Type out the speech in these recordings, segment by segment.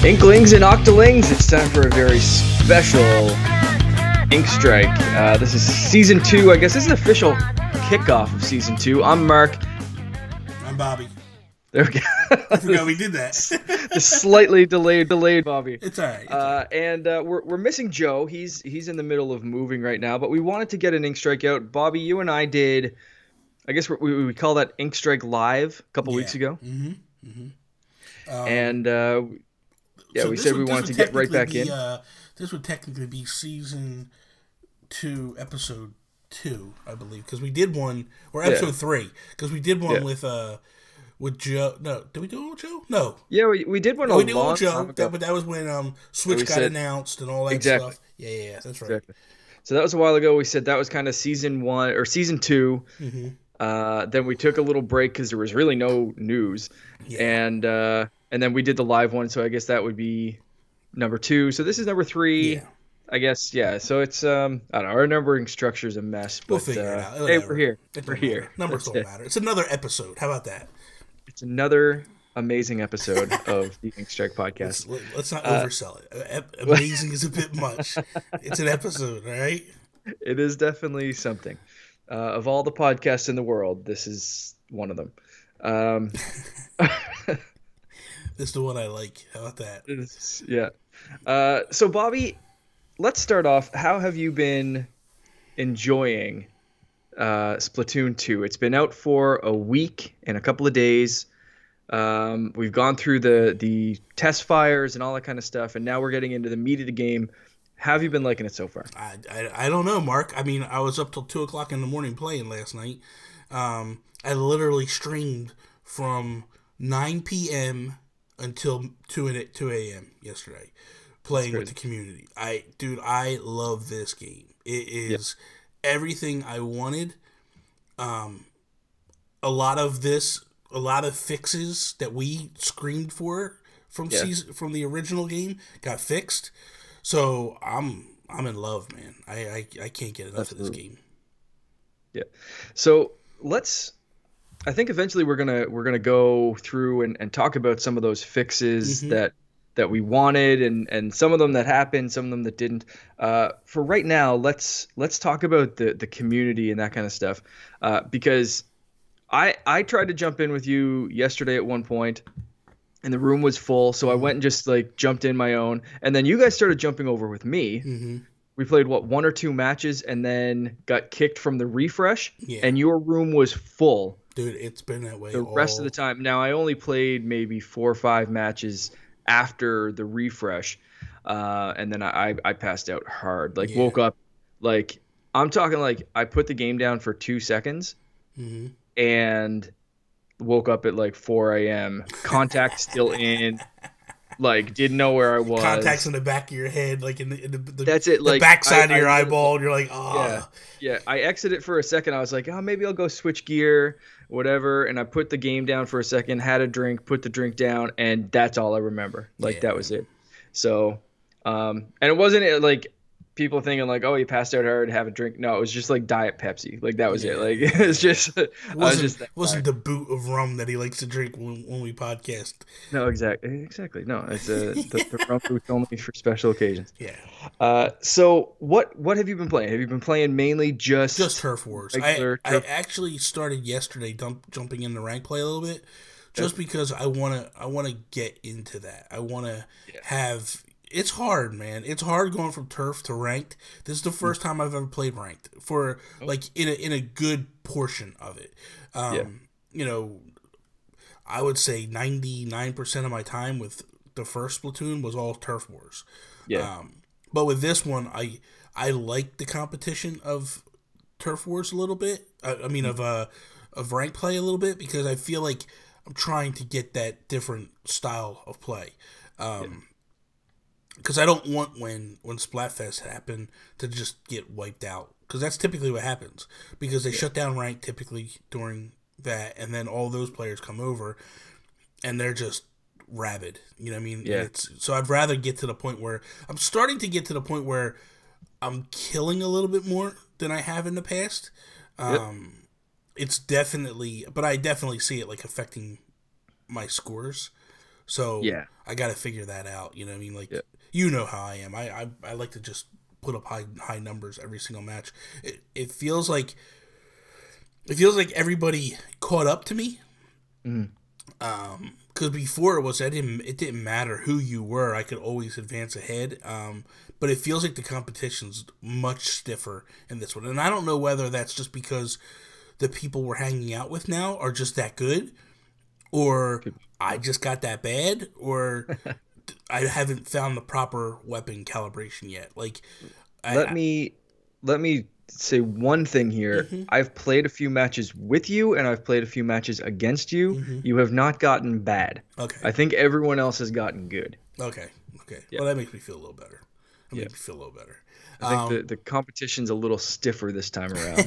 Inklings and Octolings, it's time for a very special Ink Strike. This is Season 2. I guess this is the official kickoff of Season 2. I'm Mark. I'm Bobby. There we go. I forgot we did that. The slightly delayed Bobby. It's all right. And we're missing Joe. He's in the middle of moving right now, but we wanted to get an Ink Strike out. Bobby, you and I did, I guess we call that Ink Strike Live a couple weeks ago. Mm-hmm. Mm-hmm. And... yeah, so we said we wanted to get right back in. This would technically be Season 2, Episode 2, I believe, because we did one, or Episode 3, because we did one with Joe. No, did we do it with Joe? No. Yeah, we did one. We did one with Joe, but that was when Switch got announced and all that stuff. Yeah, that's right. Exactly. So that was a while ago. We said that was kind of Season 1 or Season 2. Mm-hmm. Then we took a little break because there was really no news, and then we did the live one, so I guess that would be number 2. So this is number 3, yeah. I guess. Yeah. So it's I don't know. Our numbering structure is a mess, but we'll figure it out. Hey, we're here. We're here. Numbers don't matter. It's another episode. How about that? It's another amazing episode of the Ink Strike podcast. Let's not oversell it. Amazing is a bit much. It's an episode, all right? It is definitely something. Of all the podcasts in the world, this is one of them. This is the one I like. How about that? Yeah. So, Bobby, let's start off. How have you been enjoying Splatoon 2? It's been out for a week and a couple of days. We've gone through the test fires and all that kind of stuff, and now we're getting into the meat of the game. How have you been liking it so far? I don't know, Mark. I mean, I was up till 2 o'clock in the morning playing last night. I literally streamed from 9 p.m. until 2 a.m. yesterday, playing with the community. I love this game. It is everything I wanted. A lot of fixes that we screamed for from the original game got fixed. So I'm in love, man. I can't get enough of this game. Yeah. So I think eventually we're gonna go through and talk about some of those fixes that we wanted and some of them that happened, some of them that didn't. For right now, let's talk about the community and that kind of stuff. Because I tried to jump in with you yesterday at one point, and the room was full, so I went and just jumped in my own, and then you guys started jumping over with me. Mm-hmm. We played, 1 or 2 matches and then got kicked from the refresh, and your room was full. Dude, it's been that way the rest of the time. Now, I only played maybe 4 or 5 matches after the refresh, and then I passed out hard. Woke up, I'm talking I put the game down for 2 seconds, and woke up at 4 a.m. Contact still in. Didn't know where I was. Contacts in the back of your head, in the that's it. The backside of your eyeball, and you're like, oh. Yeah. I exited for a second. I was like, oh, maybe I'll go switch gear, whatever. And I put the game down for a second, had a drink, put the drink down, and that's all I remember. That was it. So, and it wasn't people thinking oh, you passed out hard, have a drink. No, it was just Diet Pepsi. That was it. It was just. It wasn't the boot of rum that he likes to drink when we podcast. No, exactly. No, it's the rum boot's only for special occasions. Yeah. So what have you been playing? Have you been playing mainly just Turf Wars? I actually started yesterday jumping into rank play a little bit, just because I wanna get into that. I wanna have. It's hard, man. It's hard going from turf to ranked. This is the first time I've ever played ranked for in a good portion of it. I would say 99% of my time with the first Splatoon was all Turf Wars. Yeah. But with this one, I like the competition of Turf Wars a little bit. Of rank play a little bit, because I feel like I'm trying to get that different style of play. Because I don't want when Splatfest happened to just get wiped out. Because that's typically what happens. Because they shut down rank typically during that, and then all those players come over, and they're just rabid. You know what I mean? Yeah. So I'd rather get to the point where I'm starting to get to the point where I'm killing a little bit more than I have in the past. It's definitely, but I definitely see it like affecting my scores. So Yeah. I got to figure that out. You know what I mean? Like, Yep. you know how I am. I like to just put up high numbers every single match. It feels like everybody caught up to me. Because before it didn't matter who you were. I could always advance ahead. But it feels like the competition's much stiffer in this one. And I don't know whether that's just because the people we're hanging out with now are just that good, or I just got that bad, or I haven't found the proper weapon calibration yet. Like, let me say one thing here. Mm-hmm. I've played a few matches with you, and I've played a few matches against you. Mm-hmm. You have not gotten bad. Okay. I think everyone else has gotten good. Okay. Yeah. Well, that makes me feel a little better. I think the competition's a little stiffer this time around.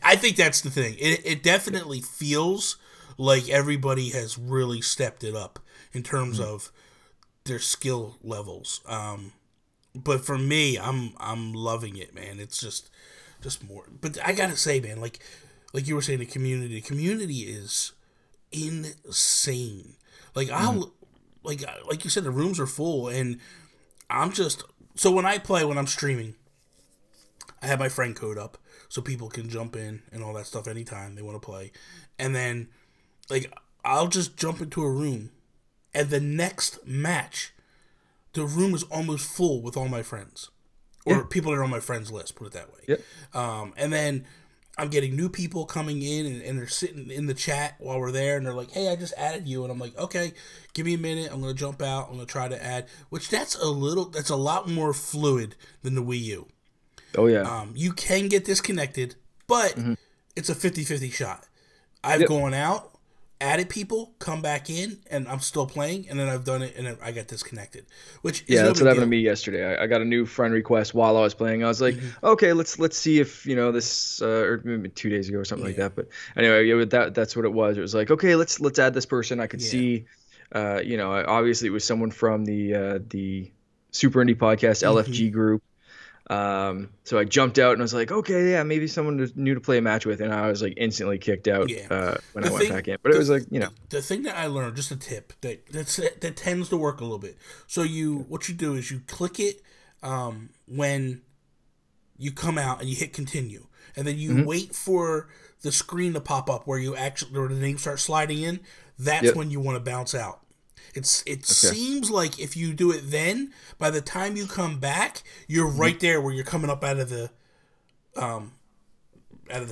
I think that's the thing. It definitely feels like everybody has really stepped it up in terms of their skill levels. But for me, I'm loving it, man. It's just more. But I gotta say, man, like you were saying, the community is insane. Like like you said, the rooms are full, and I'm just. So when I'm streaming, I have my friend code up so people can jump in and all that stuff anytime they want to play. And then, like, I'll just jump into a room, and the next match, the room is almost full with all my friends. Or people that are on my friends list, put it that way. Yep. And then I'm getting new people coming in, and they're sitting in the chat while we're there, and they're like, hey, I just added you. And I'm like, okay, give me a minute. I'm going to jump out. I'm going to try to add, which that's a lot more fluid than the Wii U. Oh, yeah. You can get disconnected, but it's a 50-50 shot. I've gone out, added people, come back in, and I'm still playing, and then I've done it, and I got disconnected. Which is that's what happened to me yesterday. I got a new friend request while I was playing. I was like, okay, let's see if this, or maybe 2 days ago or something like that. But anyway, that's what it was. It was like, okay, let's add this person. I could see, obviously it was someone from the Super Indie Podcast LFG group. So I jumped out and I was like, okay, yeah, maybe someone new to play a match with, and I was like instantly kicked out when I went back in. But it was like, the thing that I learned, just a tip that tends to work a little bit. So what you do is you click it when you come out and you hit continue, and then you wait for the screen to pop up where the name starts sliding in. That's when you want to bounce out. It seems like if you do it then, by the time you come back, you're right there where you're coming up out of the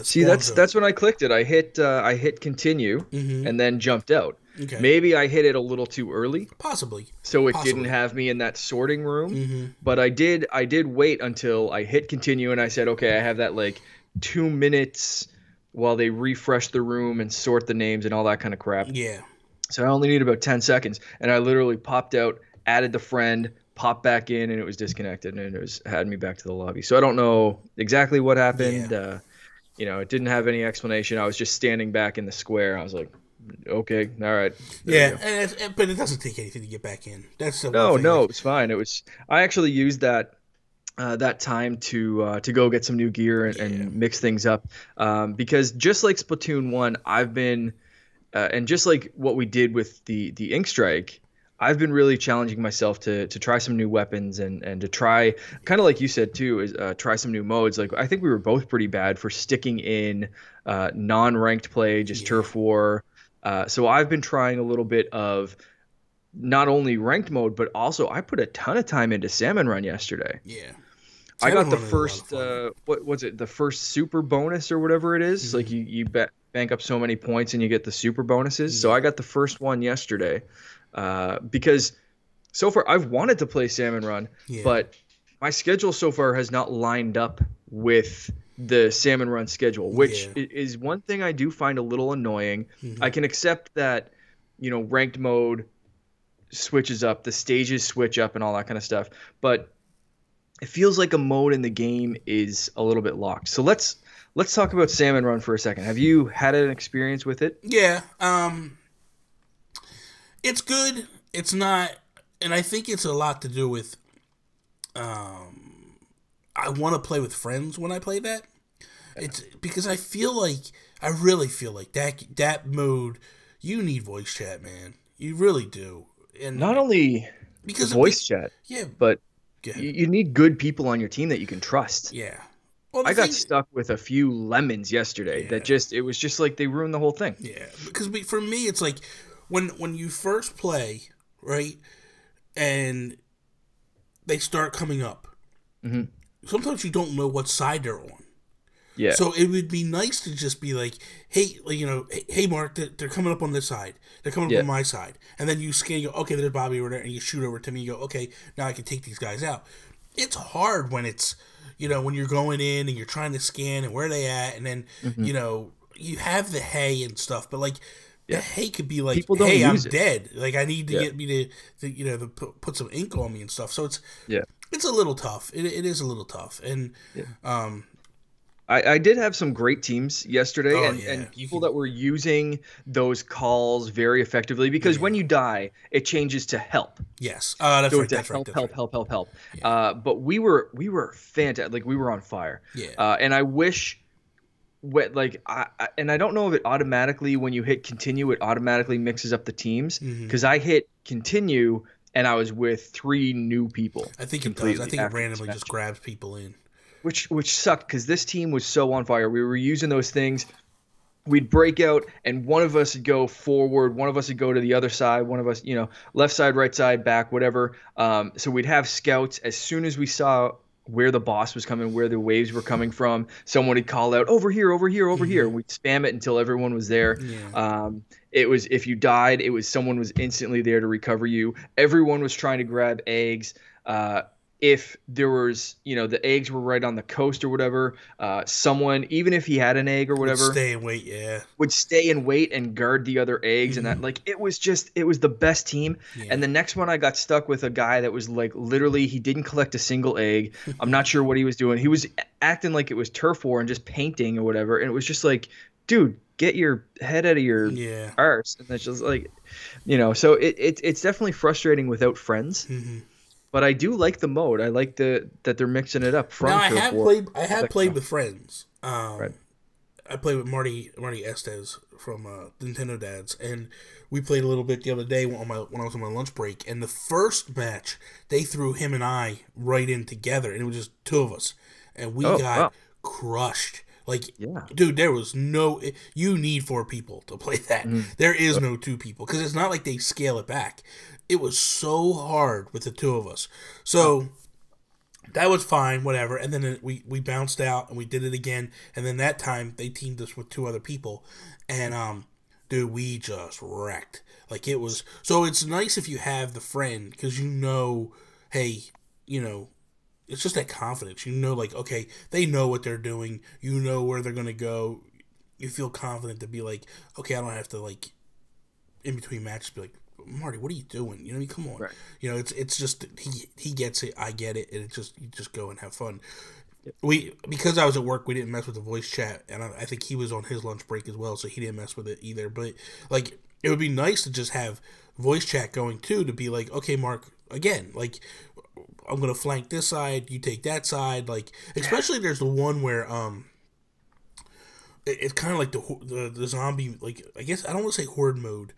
See, that's when I clicked it. I hit continue and then jumped out. Okay. Maybe I hit it a little too early. Possibly. So it didn't have me in that sorting room. But I did wait until I hit continue, and I said, okay, I have that like 2 minutes while they refresh the room and sort the names and all that kind of crap. Yeah. So I only need about 10 seconds, and I literally popped out, added the friend, popped back in, and it was disconnected, and it had me back to the lobby. So I don't know exactly what happened. Yeah. It didn't have any explanation. I was just standing back in the square. I was like, okay, all right. Yeah, but it doesn't take anything to get back in. That's the no, it's fine. I actually used that time to go get some new gear and mix things up, because just like Splatoon 1, I've been and just like what we did with the Ink Strike, I've been really challenging myself to try some new weapons and to try, kind of like you said too, is try some new modes. Like I think we were both pretty bad for sticking in non-ranked play, just turf war. So I've been trying a little bit of not only ranked mode, but also I put a ton of time into Salmon Run yesterday. Yeah. I got the first what was it? The first super bonus or whatever it is. Like you bank up so many points and you get the super bonuses. So I got the first one yesterday, because so far I've wanted to play Salmon Run, but my schedule so far has not lined up with the Salmon Run schedule, which is one thing I do find a little annoying. I can accept that, ranked mode switches up, the stages switch up and all that kind of stuff, but it feels like a mode in the game is a little bit locked. So let's talk about Salmon Run for a second. Have you had an experience with it? Yeah. It's good. it's not, and I think it's a lot to do with. I want to play with friends when I play that. It's because I really feel like that mode. You need voice chat, man. You really do, and Not only because voice chat, yeah, but go ahead. you need good people on your team that you can trust. Yeah. Well, I got stuck with a few lemons yesterday that it was just like they ruined the whole thing. Yeah, because for me, it's like when you first play, right, and they start coming up. Mm-hmm. Sometimes you don't know what side they're on. Yeah. So it would be nice to just be like, hey, hey, Mark, they're coming up on this side. They're coming up on my side. And then you scan, you go, okay, there's Bobby over there, and you shoot over to me, you go, okay, now I can take these guys out. It's hard when it's, when you're going in and you're trying to scan and where they at, and then, you have the hay and stuff, but like, the hay could be like, hey, I'm dead. Like, I need to get me to put some ink on me and stuff. So it's a little tough. It is a little tough. And, I did have some great teams yesterday, and people that were using those calls very effectively, because when you die, it changes to help. Yes, that's right. That's help. Yeah. But we were fantastic. Like, we were on fire. Yeah. And I wish, I don't know if it automatically, when you hit continue, it automatically mixes up the teams, because I hit continue and I was with 3 new people. I think it does. I think it randomly just grabs people in. Which sucked, because this team was so on fire. We were using those things. We'd break out, and one of us would go forward, one of us would go to the other side, one of us, left side, right side, back, whatever. So we'd have scouts. As soon as we saw where the boss was coming, where the waves were coming from, someone would call out, over here, over here, over here. We'd spam it until everyone was there. Yeah. It was, if you died, someone was instantly there to recover you. Everyone was trying to grab eggs. If there was, the eggs were right on the coast or whatever, someone, even if he had an egg or whatever, would stay and wait and guard the other eggs. And that, like, it was the best team. Yeah. And the next one, I got stuck with a guy that was like, literally, he didn't collect a single egg. I'm not sure what he was doing. He was acting like it was turf war and just painting or whatever. And it was just like, dude, get your head out of your arse. And that's just like, so it's definitely frustrating without friends. Mm-hmm. But I do like the mode. I like that they're mixing it up. I have played with friends. Right. I played with Marty Estes from Nintendo Dads, and we played a little bit the other day when I was on my lunch break. And the first match, they threw him and I right in together, and it was just 2 of us, and we got crushed. Like, dude, there was no. You need 4 people to play that. There is no 2 people, because it's not like they scale it back. It was so hard with the 2 of us. So that was fine, whatever. And then we bounced out and we did it again. And then that time they teamed us with 2 other people. And, dude, we just wrecked. Like, it was. So it's nice if you have the friend, because hey, it's just that confidence. Like, okay, they know what they're doing. You know where they're going to go. You feel confident to be like, okay, I don't have to, like, in between matches, be like, Marty, what are you doing? Come on. Right. It's just he gets it, I get it, and you just go and have fun. Yep. Because I was at work, we didn't mess with the voice chat, and I think he was on his lunch break as well, so he didn't mess with it either. But like, it would be nice to just have voice chat going too, to be like, okay, Mark, again, like, I'm gonna flank this side, you take that side, like, especially there's the one where it's kind of like the zombie, like, I guess I don't want to say horde mode.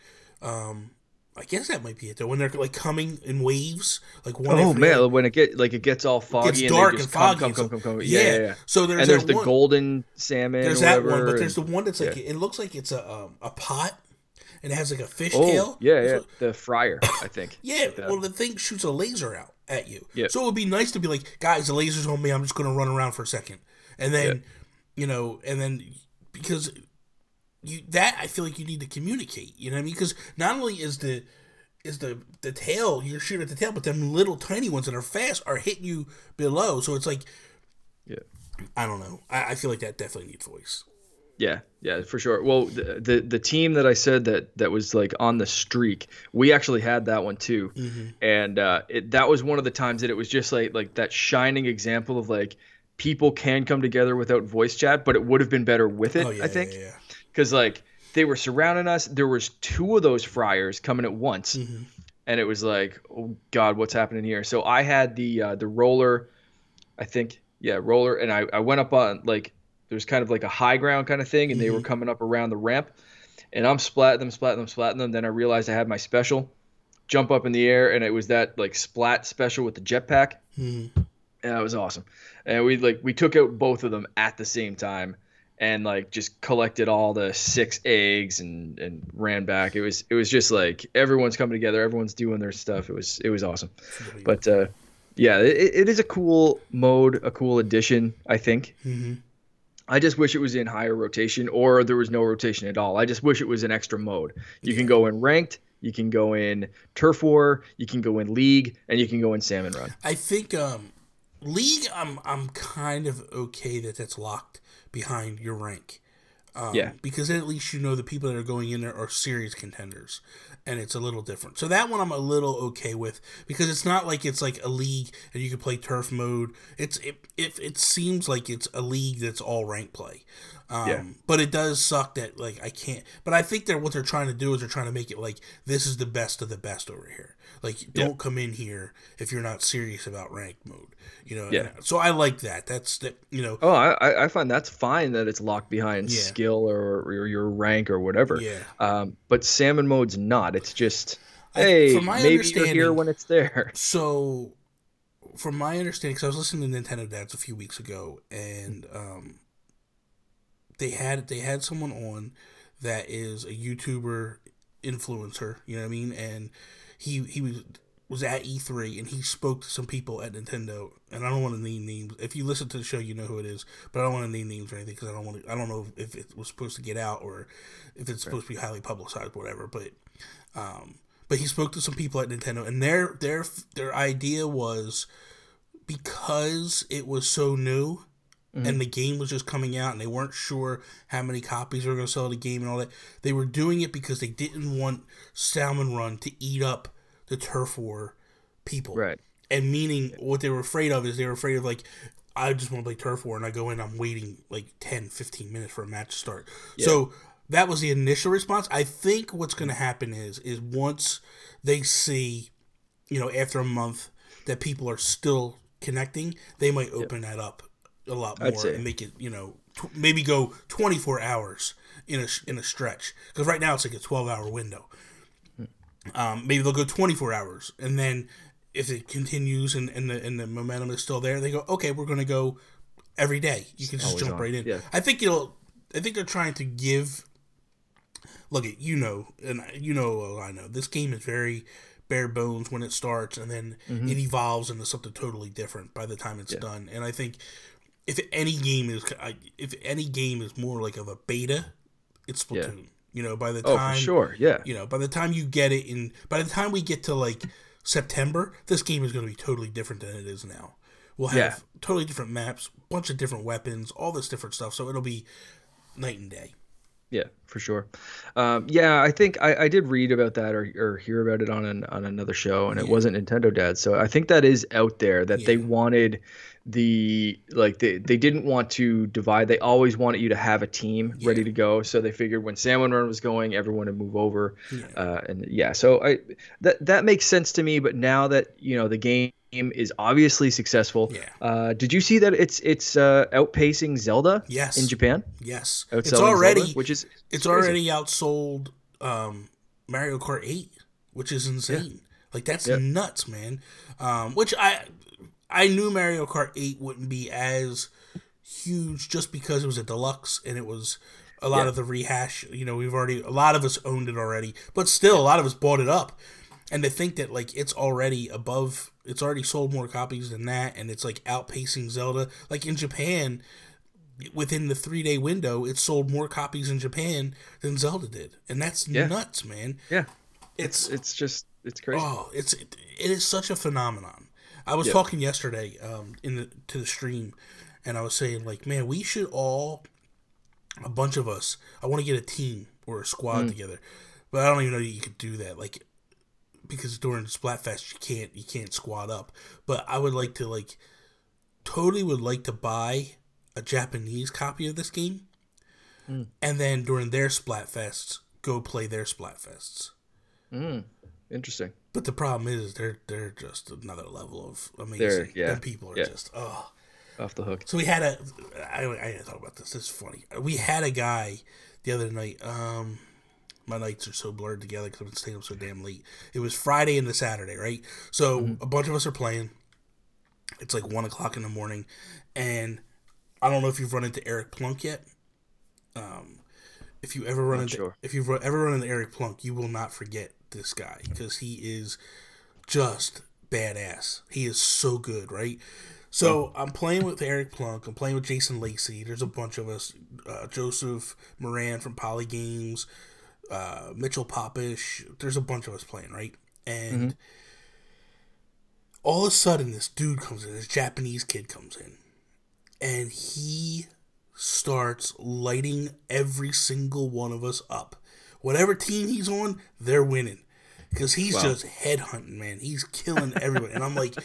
I guess that might be it though. When they're like coming in waves, like one. Oh man, when it gets all foggy, it's dark and foggy. Come. Yeah. So there's the golden salmon. There's that one, but there's the one that's like it looks like it's a pot, and it has like a fish tail. Yeah, the fryer, I think. Yeah, well, the thing shoots a laser out at you. Yeah. So it would be nice to be like, guys, the laser's on me. I'm just gonna run around for a second, and then, because. I feel like you need to communicate, you know what I mean? Because not only is the tail, you're shooting at the tail, but them little tiny ones that are fast are hitting you below. So it's like, I don't know. I feel like that definitely needs voice. Yeah, for sure. Well, the team that I said that was like on the streak, we actually had that one too, and that was one of the times that it was just like that shining example of like people can come together without voice chat, but it would have been better with it. I think. Yeah. Because, like, they were surrounding us. There was 2 of those fryers coming at once. and it was like, oh God, what's happening here? So I had the roller, I think, yeah, roller, and I went up on like there's kind of like a high ground kind of thing, and they were Mm-hmm. coming up around the ramp, and I'm splatting them, splatting them, splatting them. Then I realized I had my special jump up in the air, and it was that like splat special with the jetpack. Mm-hmm. And that was awesome. And we took out both of them at the same time and like just collected all the 6 eggs and ran back. It was just like everyone's coming together, everyone's doing their stuff. It was awesome. But yeah, it is a cool mode, a cool addition, I think. Mm-hmm. I just wish it was in higher rotation or there was no rotation at all. I just wish it was an extra mode. You can Yeah. go in ranked, you can go in turf war, you can go in league, and you can go in salmon run. I think League, I'm kind of okay that that's locked behind your rank. Yeah. Because then at least you know the people that are going in there are serious contenders, and it's a little different. So that one I'm a little okay with because it's not like it's like a league and you can play turf mode. It seems like it's a league that's all rank play. Yeah. But it does suck that like I can't. But I think what they're trying to do is they're trying to make it like this is the best of the best over here. Like don't come in here if you're not serious about rank mode. Yeah. So I like that. That's the. Oh, I find that's fine that it's locked behind Yeah. skill or your rank or whatever. Yeah. But salmon mode's not. It's just, From hey, my maybe you're understanding, here when it's there. so from my understanding, because I was listening to Nintendo Dads a few weeks ago, and they had someone on that is a YouTuber influencer. You know what I mean? And he was at E3 and he spoke to some people at Nintendo. And I don't want to name names. If you listen to the show, you know who it is. But I don't want to name names or anything because I don't know if it was supposed to get out or if it's supposed to be highly publicized or whatever. But he spoke to some people at Nintendo, and their idea was because it was so new and the game was just coming out and they weren't sure how many copies they were going to sell of the game and all that. They were doing it because they didn't want Salmon Run to eat up the Turf War people. Right. And meaning what they were afraid of is they were afraid of like, I just want to play Turf War and I go in, I'm waiting like 10, 15 minutes for a match to start. Yeah. So that was the initial response. I think what's going to happen is once they see, after a month that people are still connecting, they might open that up a lot more and make it, maybe go 24 hours in a stretch. Because right now it's like a 12-hour window. Maybe they'll go 24 hours, and then if it continues and the momentum is still there, they go, okay, we're going to go every day. You can just jump right in. Yeah. I think they're trying to give. Look, and I know this game is very bare bones when it starts, and then it evolves into something totally different by the time it's done. And I think if any game is more like of a beta, it's Splatoon. By the time, for sure, yeah. By the time you get it by the time we get to like September, this game is going to be totally different than it is now. We'll have totally different maps, bunch of different weapons, all this different stuff. So it'll be night and day. Yeah, for sure. I think I did read about that or hear about it on another show, and it wasn't Nintendo Dad. So I think that is out there that they wanted they didn't want to divide. They always wanted you to have a team ready to go. So they figured when Salmon Run was going, everyone would move over. So that makes sense to me. But now that the game is obviously successful. Did you see that it's outpacing Zelda in Japan? Yes. It's already Zelda, it's already outsold Mario Kart 8, which is insane. Like that's nuts, man. Which I knew Mario Kart 8 wouldn't be as huge just because it was a deluxe and it was a lot of the rehash. A lot of us owned it already, but still a lot of us bought it up. And to think that like it's already sold more copies than that, and it's like outpacing Zelda. Like in Japan, within the 3-day window, it sold more copies in Japan than Zelda did, and that's nuts, man. Yeah, it's crazy. Oh, it is such a phenomenon. I was talking yesterday to the stream, and I was saying like, man, we should all, a bunch of us, I want to get a team or a squad together, but I don't even know that you could do that. Like, because during Splatfest you can't squad up. But I would like to totally would like to buy a Japanese copy of this game, and then during their Splatfests go play their Splatfests. Interesting. But the problem is they're just another level of They're amazing. yeah, Them people are yeah, just oh. off the hook. So we had I didn't talk about this. This is funny. We had a guy the other night. My nights are so blurred together because I've been staying up so damn late. It was Friday into Saturday, right? So a bunch of us are playing. It's like 1 o'clock in the morning, and I don't know if you've run into Eric Plunk yet. If you ever run Not into sure. if you've ever run into Eric Plunk, you will not forget this guy because he is just badass. He is so good, right? So I'm playing with Eric Plunk. I'm playing with Jason Lacey. There's a bunch of us. Joseph Moran from Poly Games, Mitchell Popish. There's a bunch of us playing, right? And all of a sudden, this dude comes in. This Japanese kid comes in, and he starts lighting every single one of us up. Whatever team he's on, they're winning. Because he's just headhunting, man. He's killing everybody. And I'm like,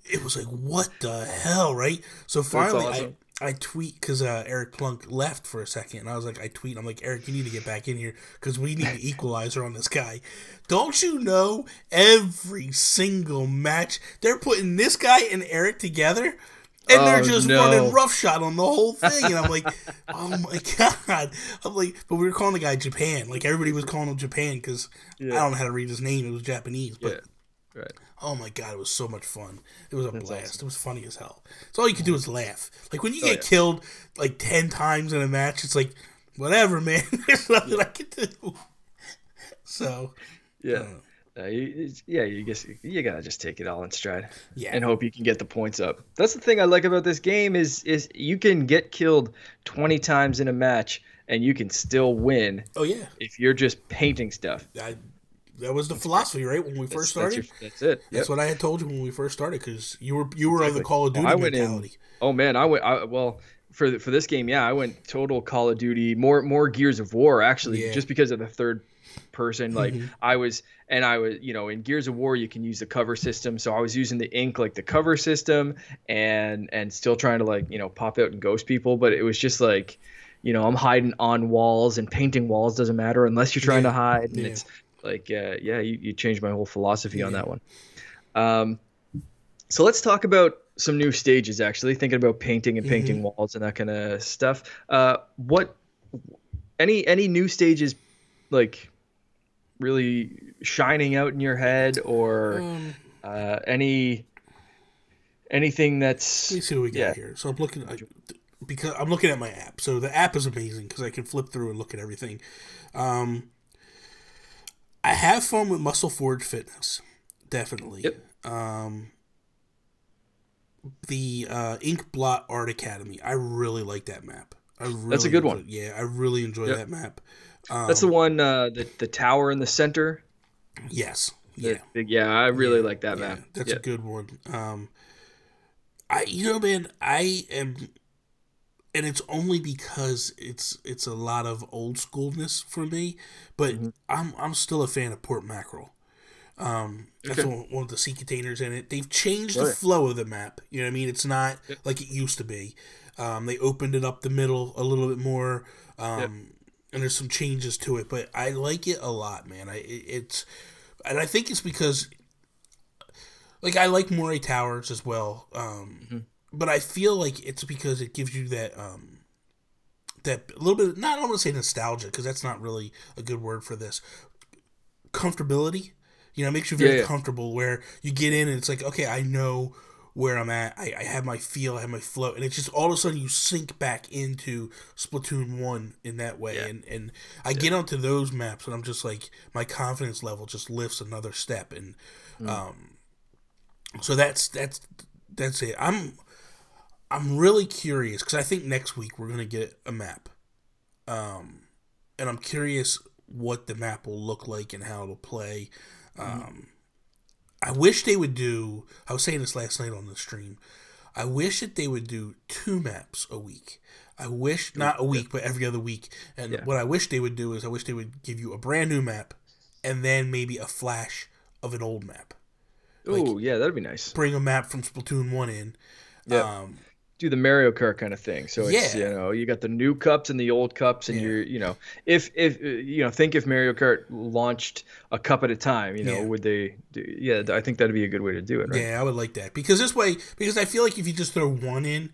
it was like, what the hell, right? So finally, awesome. I tweet, because Eric Plunk left for a second, and I was like, I'm like, Eric, you need to get back in here, because we need an equalizer on this guy. Don't you know, every single match, they're putting this guy and Eric together, and they're just running roughshod on the whole thing. And I'm like, oh my God. I'm like, but we were calling the guy Japan. Like, everybody was calling him Japan because I don't know how to read his name. It was Japanese. But, right. Oh my God, it was so much fun. It was a blast. Awesome. It was funny as hell. So all you could do is laugh. Like, when you get killed like 10 times in a match, it's like, whatever, man. There's nothing I can do. So, yeah. You guess you gotta just take it all in stride, yeah, and hope you can get the points up. That's the thing I like about this game is you can get killed 20 times in a match and you can still win. Oh yeah, if you're just painting stuff. That was the philosophy, right? When we first started, that's it. That's what I had told you when we first started, because you were of the Call of Duty mentality. Well, for this game, I went total Call of Duty, more Gears of War actually, just because of the third person. Like I was, in Gears of War you can use the cover system, so I was using the ink like the cover system, and still trying to pop out and ghost people, but it was just like, I'm hiding on walls, and painting walls doesn't matter unless you're trying to hide, and it's like you changed my whole philosophy on that one. So let's talk about some new stages, actually, thinking about painting and painting walls and that kind of stuff. What any new stages like really shining out in your head, or anything that's... Let me see what we got here. So I'm looking at my app. So the app is amazing because I can flip through and look at everything. I have fun with Muscle Forge Fitness, definitely. Yep. The Ink Blot Art Academy, I really like that map. That's a good one. Yeah, I really enjoy that map. That's the one, the tower in the center. Yes. I really like that map. That's a good one. I am, and it's only because it's a lot of old schoolness for me, but I'm still a fan of Port Mackerel. That's one of the sea containers in it. They've changed the flow of the map. You know what I mean? It's not like it used to be. They opened it up the middle a little bit more, and there's some changes to it. But I like it a lot, man. And I think it's because, like, I like Moray Towers as well. But I feel like it's because it gives you that that little bit. I don't want to say nostalgia, because that's not really a good word for this. Comfortability. It makes you very comfortable, where you get in and it's like, okay, I know where I'm at. I have my feel, I have my flow, and it's just all of a sudden you sink back into Splatoon 1 in that way. And I get onto those maps and I'm just like, my confidence level just lifts another step. And so that's it. I'm really curious, because I think next week we're gonna get a map, and I'm curious what the map will look like and how it'll play. I wish they would do, I was saying this last night on the stream, I wish that they would do 2 maps a week. I wish, not a week, but every other week. And what I wish they would do is, I wish they would give you a brand new map and then maybe a flash of an old map. Oh, that'd be nice. Bring a map from Splatoon 1 in. do the Mario Kart kind of thing. So it's, Yeah, you got the new cups and the old cups, and yeah, if think if Mario Kart launched a cup at a time, yeah. would they do, yeah, I think that'd be a good way to do it, right? Yeah, I would like that because this way, because I feel like if you just throw one in,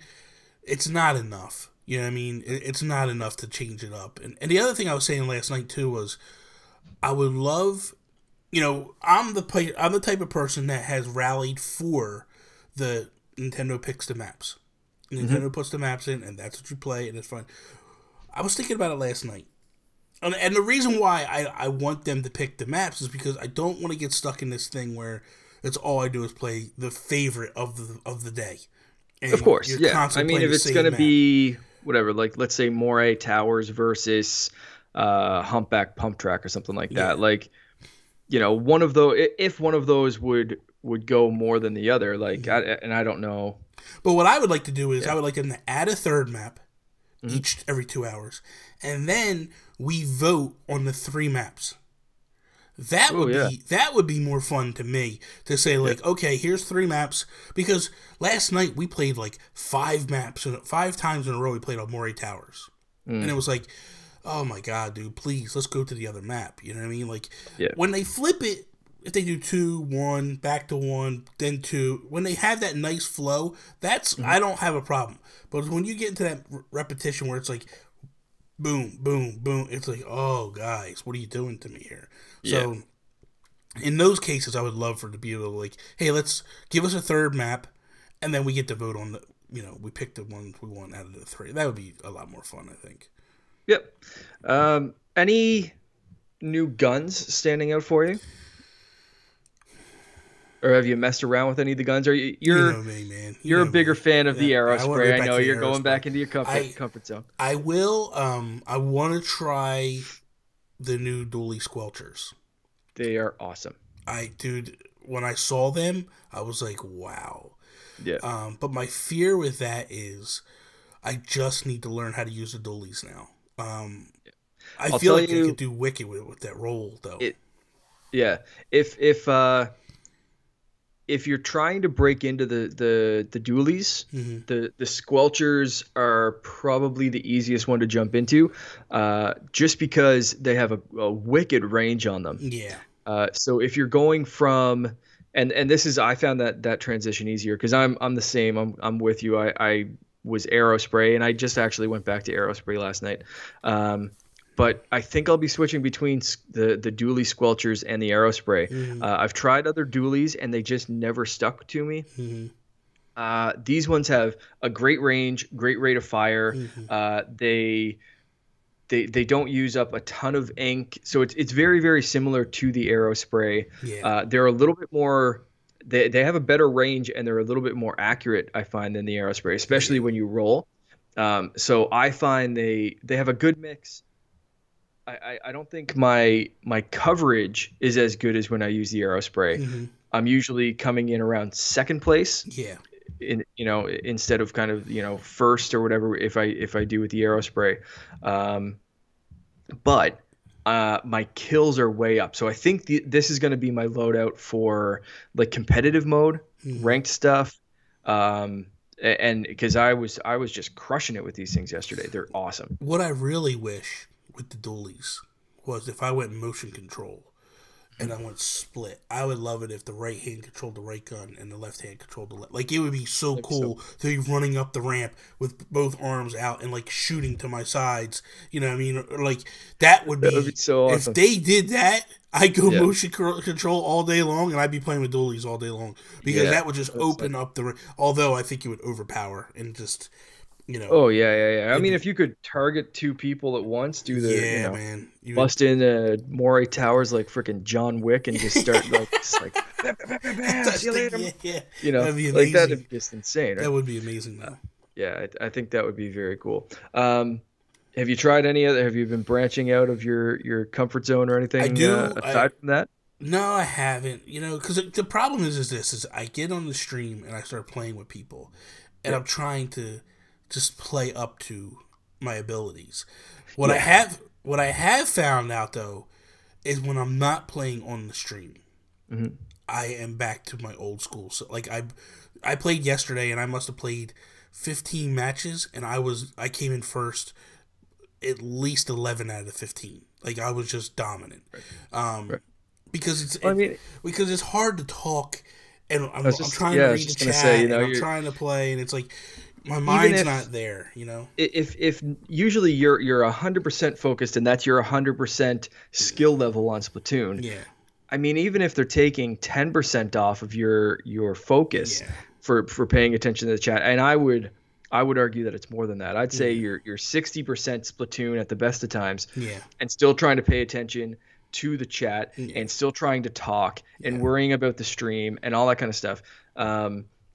it's not enough. You know what I mean? It's not enough to change it up. And the other thing I was saying last night too was I would love, I'm the type of person that has rallied for the Nintendo picks the maps. Nintendo puts the maps in, and that's what you play, and it's fun. I was thinking about it last night. And the reason why I want them to pick the maps is because I don't want to get stuck in this thing where it's all I do is play the favorite of the day. Of And course, you're yeah. I constantly mean, playing if the it's same gonna map. be whatever, like let's say Moray Towers versus Humpback Pump Track or something like Yeah. that, like one of those, if one of those would go more than the other, like, and I don't know. But what I would like to do is Yeah. I would like them to add a third map Hmm. every 2 hours, and then we vote on the three maps. Oh yeah. That would be more fun to me to say Yeah. like, okay, here's three maps because last night we played like five maps and 5 times in a row we played on Moray Towers, and it Mm. was like, oh my god, dude, please let's go to the other map. You know what I mean? Like Yeah. when they flip it, if they do 2-1, back to 1, then 2, when they have that nice flow, that's Mhm. I don't have a problem. But when you get into that repetition where it's like boom, boom, boom, it's like, oh guys, what are you doing to me here? Yeah. So in those cases, I would love for it to be able to like, hey, let's give us a third map, and then we get to vote on we pick the ones we want out of the three. That would be a lot more fun, I think. Yep. Any new guns standing out for you? Or have you messed around with any of the guns? Are you You you're know me, man. You you're a know bigger me. fan of the Yeah, arrow I went spray. right I back know to the you're going aerospace. back into your I comfort zone. I will. I want to try the new dually squelchers. They are awesome. Dude, when I saw them, I was like, wow. Yeah. But my fear with that is, I just need to learn how to use the dualies now. I I'll feel tell like I could you do wicked with that roll though. it yeah. If you're trying to break into the dualies, Hmm. the squelchers are probably the easiest one to jump into, just because they have a wicked range on them. Yeah. So if you're going from and this is I found that transition easier because I'm the same. I'm with you. I was Aerospray and I just actually went back to Aerospray last night. But I think I'll be switching between the dually squelchers and the Aerospray. Hmm. I've tried other dualies and they just never stuck to me. Hmm. These ones have a great range, great rate of fire. Hmm. They don't use up a ton of ink, so it's very very similar to the Aerospray. Yeah. They're a little bit more. They have a better range and they're a little bit more accurate, I find, than the Aerospray, especially Yeah. when you roll. So I find they have a good mix. I don't think my coverage is as good as when I use the Aerospray. Hmm. I'm usually coming in around second place Yeah. instead of kind of first or whatever if I do with the Aerospray. But my kills are way up, so I think this is going to be my loadout for like competitive mode, Hmm. ranked stuff. And because I was just crushing it with these things yesterday. They're awesome. What I really wish with the dualies was if I went motion control and I went split. I would love it if the right hand controlled the right gun and the left hand controlled the left. Like it would be so Like, cool to be running up the ramp with both arms out and like shooting to my sides. You know what I mean? Or, like that would that would be be so if awesome. they did that. I'd go Yeah. motion control all day long, and I'd be playing with dualies all day long because Yeah. that would just That's open up the. Although I think it would overpower and just Oh yeah. I mean, be- if you could target two people at once, do the yeah, man. You would, bust in Moray Towers like freaking John Wick and just start just like "Bah, bah, bah, bah, bah, see you later." yeah. Like That'd be amazing. that'd be just insane, That right? would be amazing, though. Yeah, I think that would be very cool. Have you tried any other? Have you been branching out of your comfort zone or anything I do. aside from that? No, I haven't. Because the problem is this: is I get on the stream and I start playing with people, and Yeah. I'm trying to just play up to my abilities. What I Yeah. have found out though is when I'm not playing on the stream, Hmm. I am back to my old school. So like I played yesterday and I must have played 15 matches, and I came in first at least 11 out of the 15. Like, I was just dominant. Right. Because Well, I mean, because it's hard to talk, and I'm just, trying yeah, to I was read the just gonna chat, say, and I'm trying to play, and it's like my even mind's if not there, you know. if usually you're 100% focused and that's your 100% skill level on Splatoon. Yeah, I mean, even if they're taking 10% off of your focus yeah, for paying attention to the chat, and I would argue that it's more than that. I'd say yeah, you're 60% Splatoon at the best of times, yeah, and still trying to pay attention to the chat, yeah, and still trying to talk and yeah, worrying about the stream and all that kind of stuff.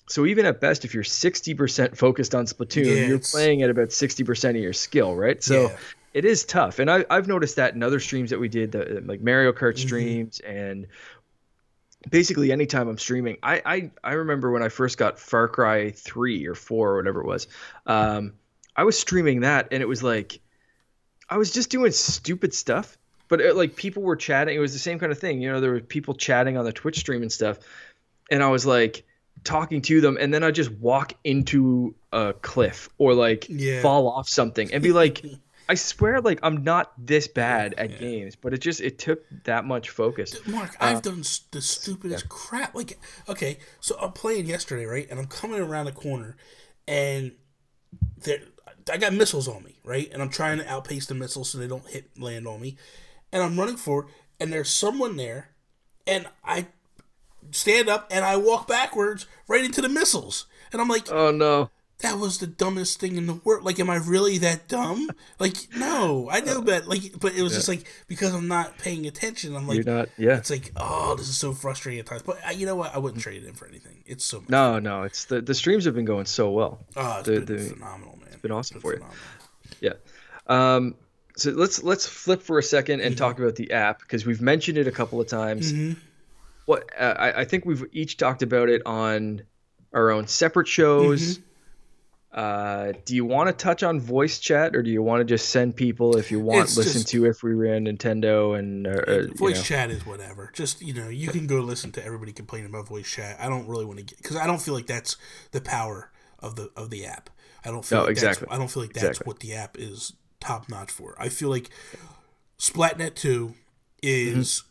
So even at best, if you're 60% focused on Splatoon, yeah. you're It's playing at about 60% of your skill, right? So yeah. it is tough, and I've noticed that in other streams that we did, like Mario Kart Hmm. streams, and basically anytime I'm streaming. I remember when I first got Far Cry 3 or 4 or whatever it was. Um, I was streaming that, and it was like I was just doing stupid stuff, but like people were chatting. It was the same kind of thing, there were people chatting on the Twitch stream and stuff, and I was like talking to them, and then I just walk into a cliff or like Yeah. fall off something and be like, I swear, like I'm not this Yeah, bad at yeah. games, but it took that much focus. Mark, Uh, I've done the yeah. stupidest crap. Like, okay, so I'm playing yesterday, right? And I'm coming around the corner, and there, I got missiles on me, right? And I'm trying to outpace the missiles so they don't land on me. And I'm running forward, and there's someone there, and I stand up and I walk backwards right into the missiles. And I'm like, Oh no. that was the dumbest thing in the world. Like, am I really that dumb? Like, no, I know that. Like, but it was Yeah. just like, because I'm not paying attention. I'm You're like, not. Yeah. it's like, oh, this is so frustrating at times. But you know what? I wouldn't trade it in for anything. It's so much No, fun. no. It's the streams have been going so well. Oh, it's The been the phenomenal, man. it's been It's awesome been for you. phenomenal. Yeah. So let's flip for a second and talk about the app because we've mentioned it a couple of times. Mm-hmm. What I think we've each talked about it on our own separate Mm-hmm. shows. Do you want to touch on voice chat, or do you want to just send people if you want It's listen just to if we ran Nintendo and voice chat is whatever. Just you can go listen to everybody complaining about voice chat. I don't really want to get because I don't feel like that's the power of the app. I don't feel No, like exactly. I don't feel like that's Exactly. what the app is top notch for. I feel like Splatnet 2 Mm-hmm. is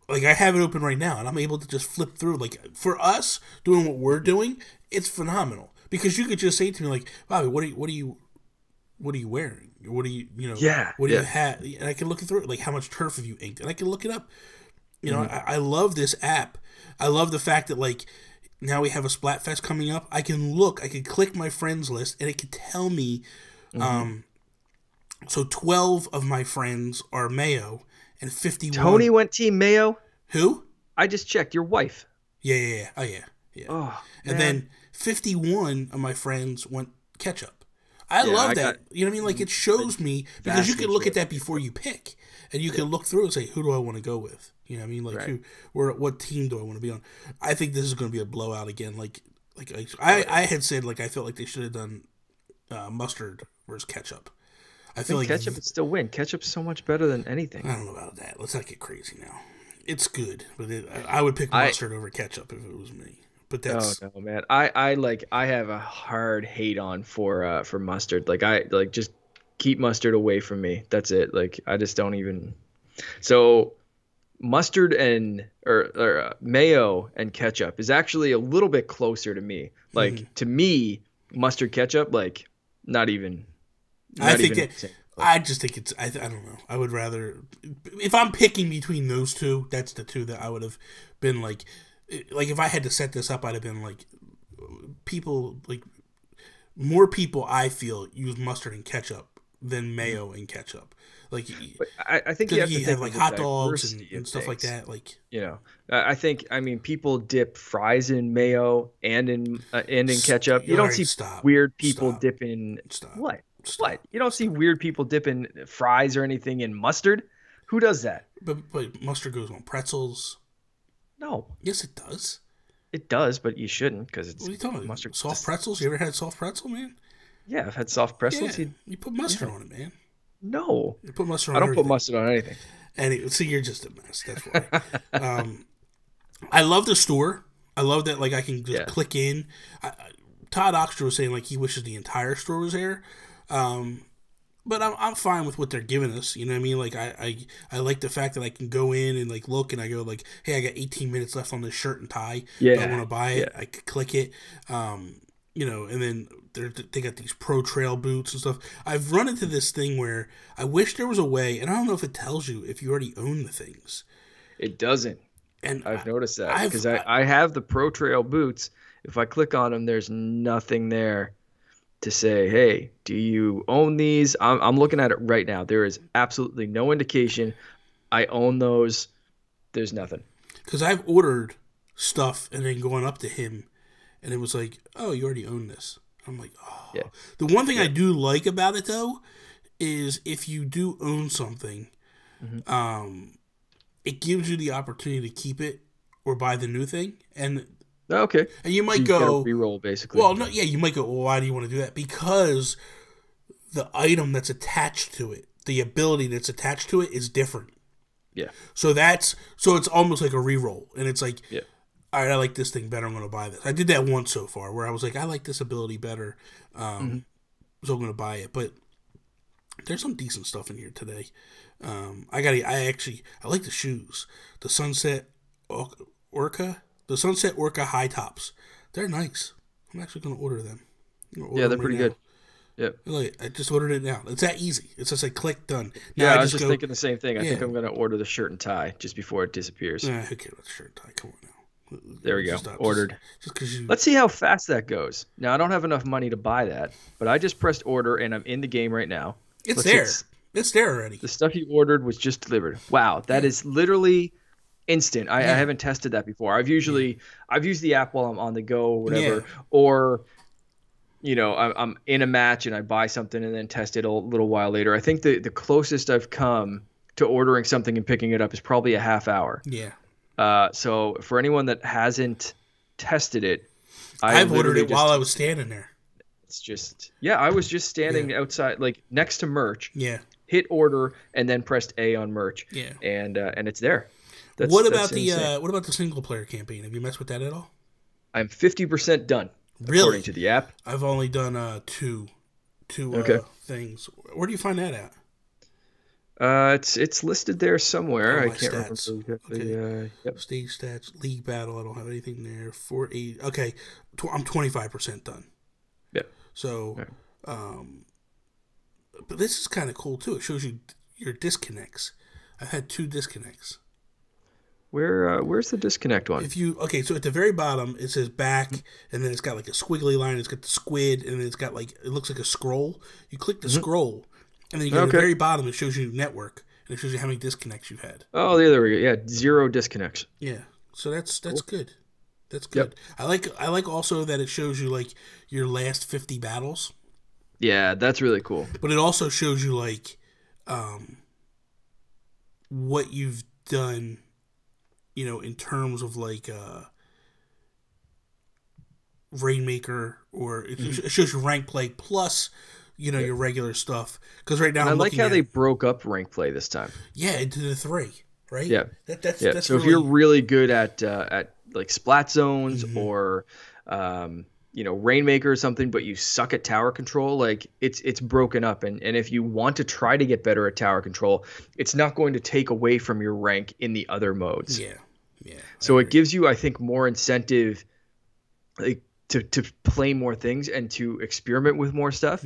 like I have it open right now and I'm able to just flip through. Like for us doing what we're doing, it's phenomenal because you could just say to me like, Bobby, what are you wearing? What do Yeah, what do yeah. you have? And I can look through it. Like how much turf have you inked? And I can look it up. Mm-hmm. I love this app. I love the fact that like now we have a Splatfest coming up. I can click my friends list and it can tell me. Mm-hmm. So 12 of my friends are Mayo and 51. Tony went Team Mayo. Who? I just checked. Your wife. Yeah. Oh yeah. Oh, And man. then 51 of my friends went ketchup. I Yeah, love I that. got You know what I mean? Like it shows me because you vastly can look at fewer. that before you pick, and you can look through and say, who do I want to go with? You know what I mean? Like Right. what team do I want to be on? I think this is going to be a blowout again. I had said like I felt like they should have done mustard versus ketchup. I I feel think like ketchup would still win. Ketchup's so much better than anything. I don't know about that. Let's not get crazy now. It's good, but I would pick I mustard over ketchup if it was me. But Oh that's no, man. I have a hard hate on for mustard. Like I like just keep mustard away from me. That's it. Like I just don't even. So mustard and or mayo and ketchup is actually a little bit closer to me. Like to me, mustard ketchup like not even I not think even that the same. I just think it's I don't know. I would rather if I'm picking between those two, that's the two that I would have been like if I had to set this up, I'd have been like people like more people I feel use mustard and ketchup than mayo and ketchup. Like But I think you have to you think have of like the hot dogs diversity and of stuff like things. that. Like I mean, people dip fries in mayo and in ketchup. You don't alright, see stop. weird people Stop. dipping Stop. what? Stop. What? You don't see weird people dipping fries or anything in mustard. Who does that? But mustard goes on pretzels. No, Yes, it does. it does, but you shouldn't because it's What are you talking about? mustard. Soft pretzels? You ever had soft pretzel, man? Yeah, I've had soft pretzels. Yeah, you put mustard on it, man. No, You put mustard I on don't everything. put mustard on anything. And see, you're just a mess. That's why. I love the store. I love that. Like I can just Yeah. click in. Todd Oxter was saying like he wishes the entire store was there. But I'm fine with what they're giving us. You know what I mean? Like I like the fact that I can go in and like look and I go like, hey, I got 18 minutes left on this shirt and tie. Yeah. I want to buy it. I could click it. You know, and then they got these pro trail boots and stuff. I've run into this thing where I wish there was a way, and I don't know if it tells you if you already own the things. It doesn't. And I've noticed that because I have the pro trail boots. If I click on them, there's nothing there to say, hey, do you own these? I'm looking at it right now. There is absolutely no indication I own those. There's nothing. Because I've ordered stuff and then going up to him, and it was like, oh, you already own this. I'm like, oh. Yeah. The one thing I do like about it, though, is if you do own something, it gives you the opportunity to keep it or buy the new thing. And okay. And you might so you go re-roll basically. Well, no, yeah, you might go, well, why do you want to do that? Because the item that's attached to it, the ability that's attached to it is different. Yeah. So it's almost like a re-roll. And it's like, yeah. all right, I like this thing better. I'm going to buy this. I did that once so far where I was like, I like this ability better. So I'm going to buy it. But there's some decent stuff in here today. I like the shoes. The Sunset Orca high tops. They're nice. I'm actually going to order them. Yeah, they're pretty good. Yep. Look, I just ordered it now. It's that easy. It's just like click, done. Now I was just thinking the same thing. I think I'm going to order the shirt and tie just before it disappears. Who cares about the shirt and tie? Come on now. There we go. Stop. Ordered. Just Let's see how fast that goes. Now, I don't have enough money to buy that, but I just pressed order, and I'm in the game right now. It's there. It's there already. The stuff you ordered was just delivered. Wow, that is literally instant. I haven't tested that before. I've used the app while I'm on the go or whatever, or I'm in a match and I buy something and then test it a little while later. I think the closest I've come to ordering something and picking it up is probably a half hour. Yeah. So for anyone that hasn't tested it, I've ordered it while I was standing there. It's just I was just standing outside, like next to merch. Yeah. Hit order and then pressed A on merch. Yeah. And it's there. What about the single player campaign? Have you messed with that at all? I'm 50% done. Really? According to the app. I've only done two things. Where do you find that at? It's listed there somewhere. I can't stats. remember exactly. Yep. Stage stats, league battle. I don't have anything there. 480. Okay, I'm 25% done. Yeah. So, but this is kind of cool too. It shows you your disconnects. I've had 2 disconnects. Where's the disconnect one? So at the very bottom it says back, and then it's got like a squiggly line. It's got the squid, and then it's got like it looks like a scroll. You click the scroll, and then you go to the very bottom. It shows you network, and it shows you how many disconnects you've had. Oh, yeah, there we go. Yeah, 0 disconnects. Yeah, so that's cool. good. That's good. Yep. I like also that it shows you like your last 50 battles. Yeah, that's really cool. But it also shows you like what you've done, in terms of like Rainmaker, or it shows you rank play plus your regular stuff. Because right now I like how they broke up rank play this time. Yeah, into the 3, right? Yeah, that's so really... if you're really good at like splat zones or Rainmaker or something, but you suck at tower control, like it's broken up, and if you want to try to get better at tower control, it's not going to take away from your rank in the other modes. Yeah. So it gives you, I think, more incentive, like, to play more things and to experiment with more stuff.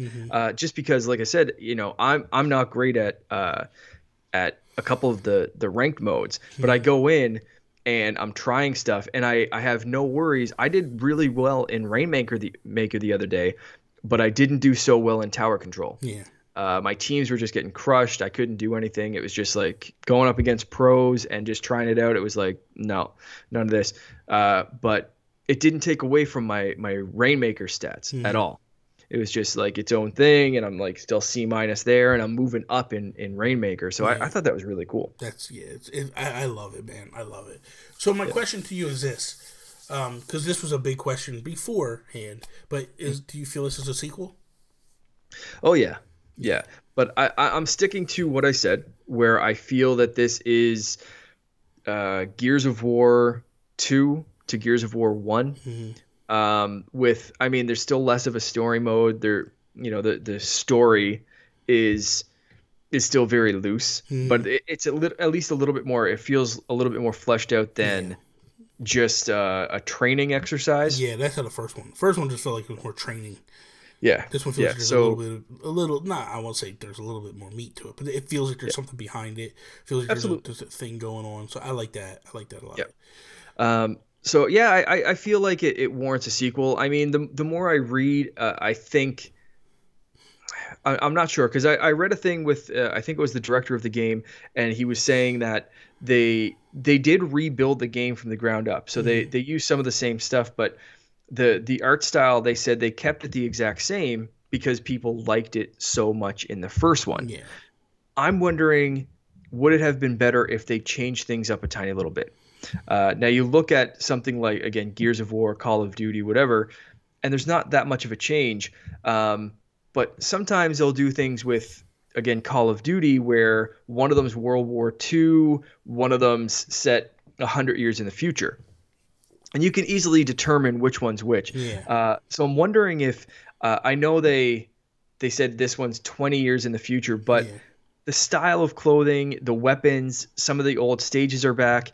Just because, like I said, I'm not great at a couple of the ranked modes, but I go in and I'm trying stuff, and I have no worries. I did really well in Rainmaker the other day, but I didn't do so well in tower control. Yeah. My teams were just getting crushed. I couldn't do anything. It was just like going up against pros and just trying it out. It was like, no, none of this. But it didn't take away from my Rainmaker stats at all. It was just like its own thing, and I'm like still C- there, and I'm moving up in Rainmaker. So I thought that was really cool. I love it, man. I love it. So my question to you is this, because this was a big question beforehand, but do you feel this is a sequel? Oh, yeah. Yeah, but I'm sticking to what I said, where I feel that this is Gears of War 2 to Gears of War 1. With, I mean, there's still less of a story mode. There, the story is still very loose, Hmm. but it's at least a little bit more. It feels a little bit more fleshed out Yeah. than just a training exercise. Yeah, that's how the first one. The first one just felt like it was more training. Yeah, This one feels yeah. like there's So a little. Not, I won't say there's a little bit more meat to it, but it feels like there's yeah, something behind it. It feels like absolutely. there's a thing going on. So I like that. I like that a lot. Yeah. So yeah, I feel like it warrants a sequel. I mean, the more I read, I think I'm not sure because I read a thing with I think it was the director of the game, and he was saying that they did rebuild the game from the ground up. So Hmm. they used some of the same stuff, but the art style they said they kept it the exact same because people liked it so much in the first one. Yeah. I'm wondering, would it have been better if they changed things up a tiny little bit? Now you look at something like, again, Gears of War, Call of Duty, whatever, and there's not that much of a change. But sometimes they'll do things with, again, Call of Duty, where one of them's World War II, one of them's set 100 years in the future, and you can easily determine which one's which. Yeah. So I'm wondering if I know they said this one's 20 years in the future, but Yeah. the style of clothing, the weapons, some of the old stages are back.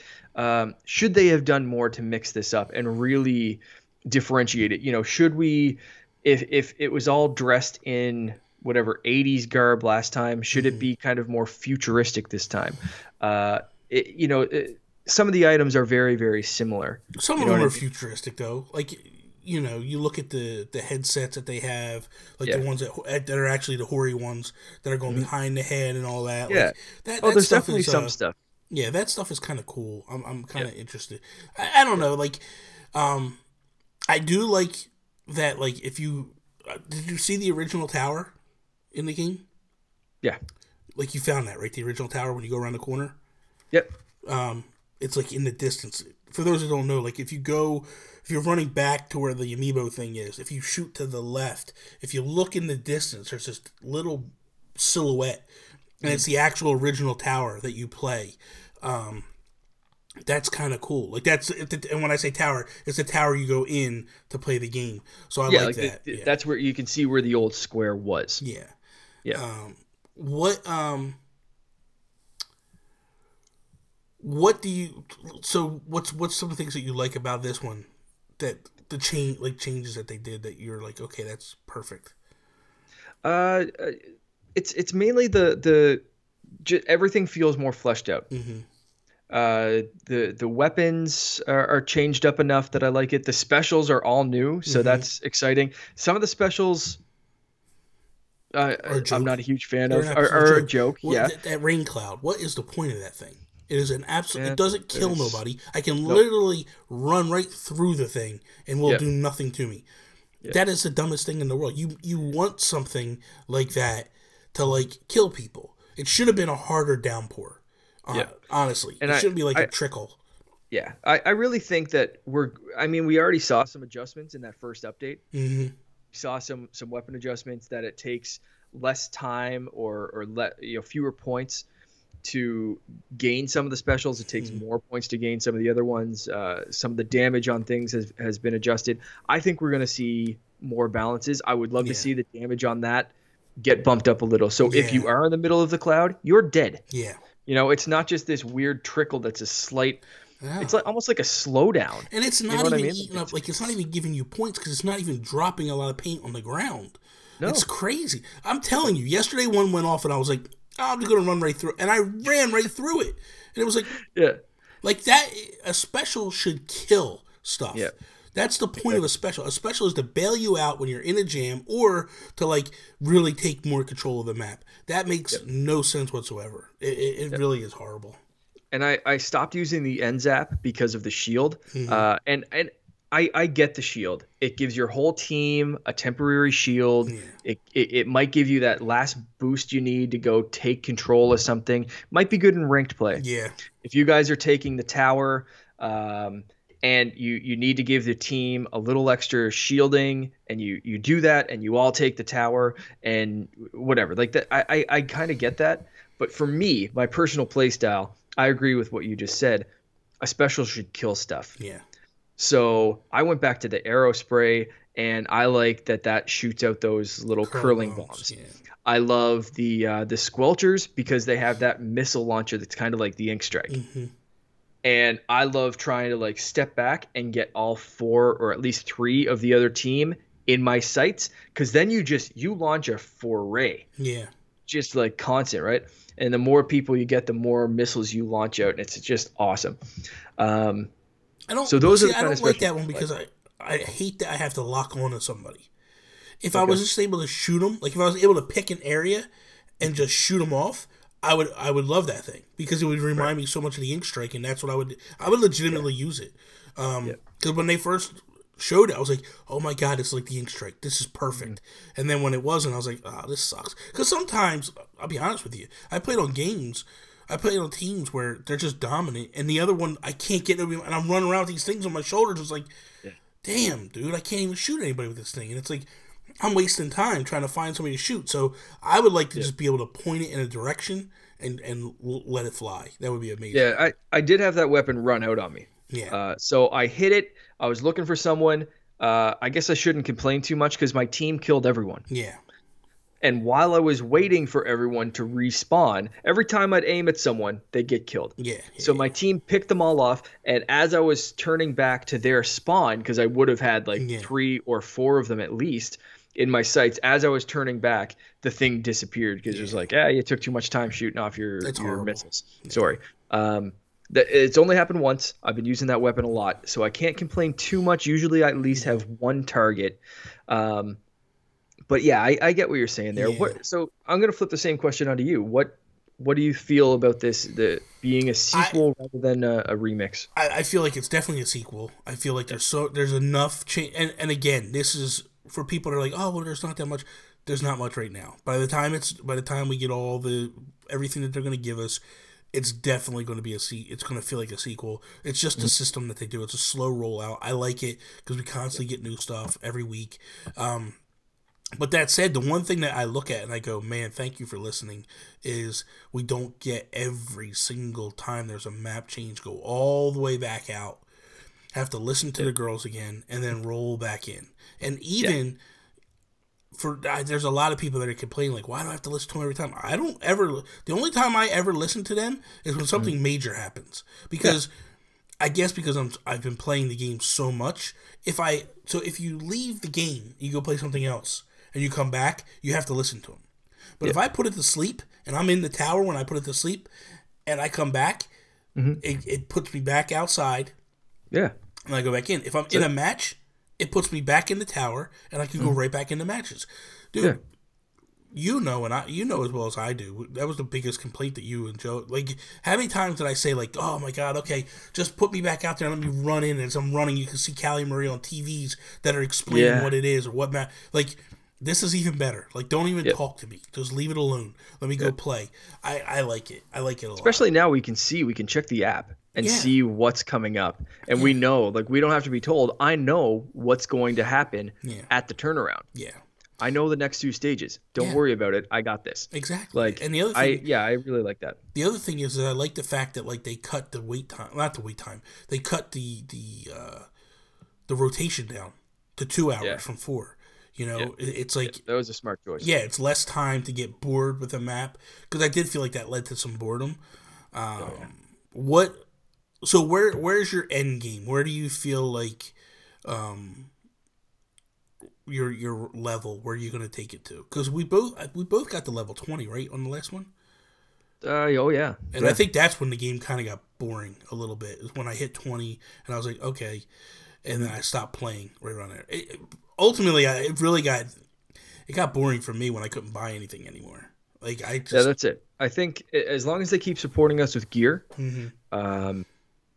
Should they have done more to mix this up and really differentiate it? Should we, if it was all dressed in whatever 80s garb last time, should it Hmm. be kind of more futuristic this time? Some of the items are very, very similar. Some You of know them what I are mean? futuristic though. Like, you look at the headsets that they have, like the Yeah. ones that are actually the hoary ones that are going Mhm. behind the head and all that. Yeah. Like that Oh, that there's stuff definitely is some stuff. yeah, that stuff is kind of cool. I'm kind Yeah. of interested. I don't Yeah. know. Like, um, I do like that. Like, if you did you see the original tower in the game? Yeah. Like, you found that, right? The original tower when you go around the corner. Yep. Um, it's like in the distance. For those who don't know, like if you're running back to where the amiibo thing is, if you shoot to the left, if you look in the distance, there's this little silhouette, and Mhm. it's the actual original tower that you play. Um, that's kind of cool. Like and when I say tower, it's the tower you go in to play the game. So I Yeah, like like that. Yeah, that's where you can see where the old square was. yeah. Yeah. Um, what what do you? So what's some of the things that you like about this one? That the changes that they did that you're like, okay, that's perfect. Uh, it's mainly everything feels more fleshed out. Hmm. The weapons are changed up enough that I like it. The specials are all new, so Hmm. that's exciting. Some of the specials Or a I'm joke. not a huge fan They're an of, absolute are a joke. joke. What Yeah, that rain cloud? What is the point of that thing? It is an absolute. It yeah. doesn't kill There's nobody. I can nope. literally run right through the thing and will Yeah, do nothing to me. yeah, That is the dumbest thing in the world. You want something like that to like kill people. It should have been a harder downpour. yeah. Honestly, And it shouldn't be like a I trickle. yeah, I really think that I mean, we already saw some adjustments in that first update. Hmm. We saw some weapon adjustments that it takes less time or fewer points to gain some of the specials. It takes Hmm. more points to gain some of the other ones. Some of the damage on things has been adjusted. I think we're going to see more balances. I would love to Yeah. see the damage on that get bumped up a little. So if Yeah. you are in the middle of the cloud, you're dead. Yeah. It's not just this weird trickle that's a slight. Yeah. It's like almost like a slowdown. And it's You know not what I even mean? eating up. Like it's not even giving you points because it's not even dropping a lot of paint on the ground. It's No. crazy. I'm telling you. Yesterday one went off and I was like, oh, I'm just gonna run right through, and I ran right through it. And it was Yeah. like that. A special should kill Yeah. stuff. That's the point of a special. A special is to bail you out when you're in a jam, or to like really take more control of the map. That makes Yep. no sense whatsoever. It Yep. really is horrible. And I stopped using the end zap because of the shield. Hmm. And I get the shield. It gives your whole team a temporary shield. Yeah. It might give you that last boost you need to go take control of something. Might be good in ranked play. Yeah. If you guys are taking the tower, and you need to give the team a little extra shielding, and you do that, and you all take the tower and whatever like that. I kind of get that, but for me, my personal play style, I agree with what you just said. A special should kill stuff. Yeah. So I went back to the arrow spray, and I like that shoots out those little Curling curling bombs, bombs. yeah. I love the squelchers because they have that missile launcher that's kind of like the ink strike. Hmm. And I love trying to like step back and get all four or at least three of the other team in my sights, because then you launch a foray, Yeah. just like constant, right? And the more people you get, the more missiles you launch out, and it's just awesome. Um, I don't, so but those are see, the I kind of don't like special that one I like. because I hate that I have to lock on to somebody. If I Okay. was just able to shoot them, like if I was able to pick an area and just shoot them off, I would love that thing because it would Right. remind me so much of the ink strike, and that's what I would Yeah. legitimately use it. Yeah. Because when they first showed it, I was like, oh my god, it's like the ink strike. This is Mhm. perfect. And then when it wasn't, I was like, ah, this sucks. Because sometimes, I'll be honest with you, I played on teams where they're just dominant, and the other one I can't get nobody, and I'm running around with these things on my shoulders. It's like, Yeah. damn, dude, I can't even shoot anybody with this thing. And it's like, I'm wasting time trying to find somebody to shoot. So I would like to Yeah. just be able to point it in a direction and let it fly. That would be amazing. Yeah, I did have that weapon run out on me. Yeah, So I hit it. I was looking for someone. I guess I shouldn't complain too much because my team killed everyone. yeah, And while I was waiting for everyone to respawn, every time I'd aim at someone, they'd get killed. yeah, So yeah, my team picked them all off, and as I was turning back to their spawn, because I would have had like yeah, three or four of them at least in my sights, as I was turning back, the thing disappeared because it was yeah. like, you took too much time shooting off your It's your horrible. missiles. Yeah, Sorry. It's only happened once. I've been using that weapon a lot, so I can't complain too much. Usually, I at least yeah, have one target. Um, but yeah, I get what you're saying there. yeah. So I'm gonna flip the same question onto you. What do you feel about this, the being a I, sequel rather than a remix? I feel like it's definitely a sequel. I feel like there's enough change, and again, this is for people that are like, oh well, there's not that much. There's not much right now. By the time we get all the everything that they're going to give us, it's definitely going to be it's going to feel like a sequel. It's just a Mhm. system that they do. It's a slow rollout. I like it because we constantly get new stuff every week. But that said, the one thing that I look at and I go, man, thank you for listening, is we don't get every single time there's a map change go all the way back out, have to listen to Yeah, the girls again, and then roll back in. And yeah, even there's a lot of people that are complaining like, why do I have to listen to them every time? I don't ever. The only time I ever listen to them is when mhm, something major happens yeah, because I guess because I've been playing the game so much. If you leave the game, you go play something else, and you come back, you have to listen to them. But yeah, if I put it to sleep and I'm in the tower when I put it to sleep, and I come back, hmm, it puts me back outside, yeah. and I go back in. If I'm So, in a match, it puts me back in the tower, and I can go mhm, right back into matches. yeah, Dude, you know as well as I do. That was the biggest complaint that you and Joe like. How many times did I say like, "Oh my god, okay, just put me back out there and let me run in." As I'm running, you can see Callie Marie on TVs that are explaining yeah, what it is or what like. This is even better. Like, don't even yeah, talk to me. Just leave it alone. Let me yeah. go play. I like it. I like it a lot. Especially now we can check the app and Yeah, see what's coming up, and we yeah, know, like, we don't have to be told. I know what's going to happen yeah, at the turnaround. yeah, I know the next two stages. Don't yeah. worry about it. I got this. Exactly. Like, And I really like that. the other thing is that I like the fact that like they cut the wait time, not the wait time. They cut the rotation down to 2 hours Yeah, from four. You yeah, know, it's yeah. like That was a smart choice. yeah, it's less time to get bored with a map because I did feel like that led to some boredom. Oh yeah. What? So where's your end game? Where do you feel like um your level? Where are you gonna take it to? Because we both got the level 20 right on the last one. Oh yeah, And I yeah, think that's when the game kind of got boring a little bit. Is when I hit 20 and I was like, okay, and then mhm, I stopped playing right around there. Ultimately, it got boring for me when I couldn't buy anything anymore. Like I yeah. just That's it. I think as long as they keep supporting us with gear, hmm um,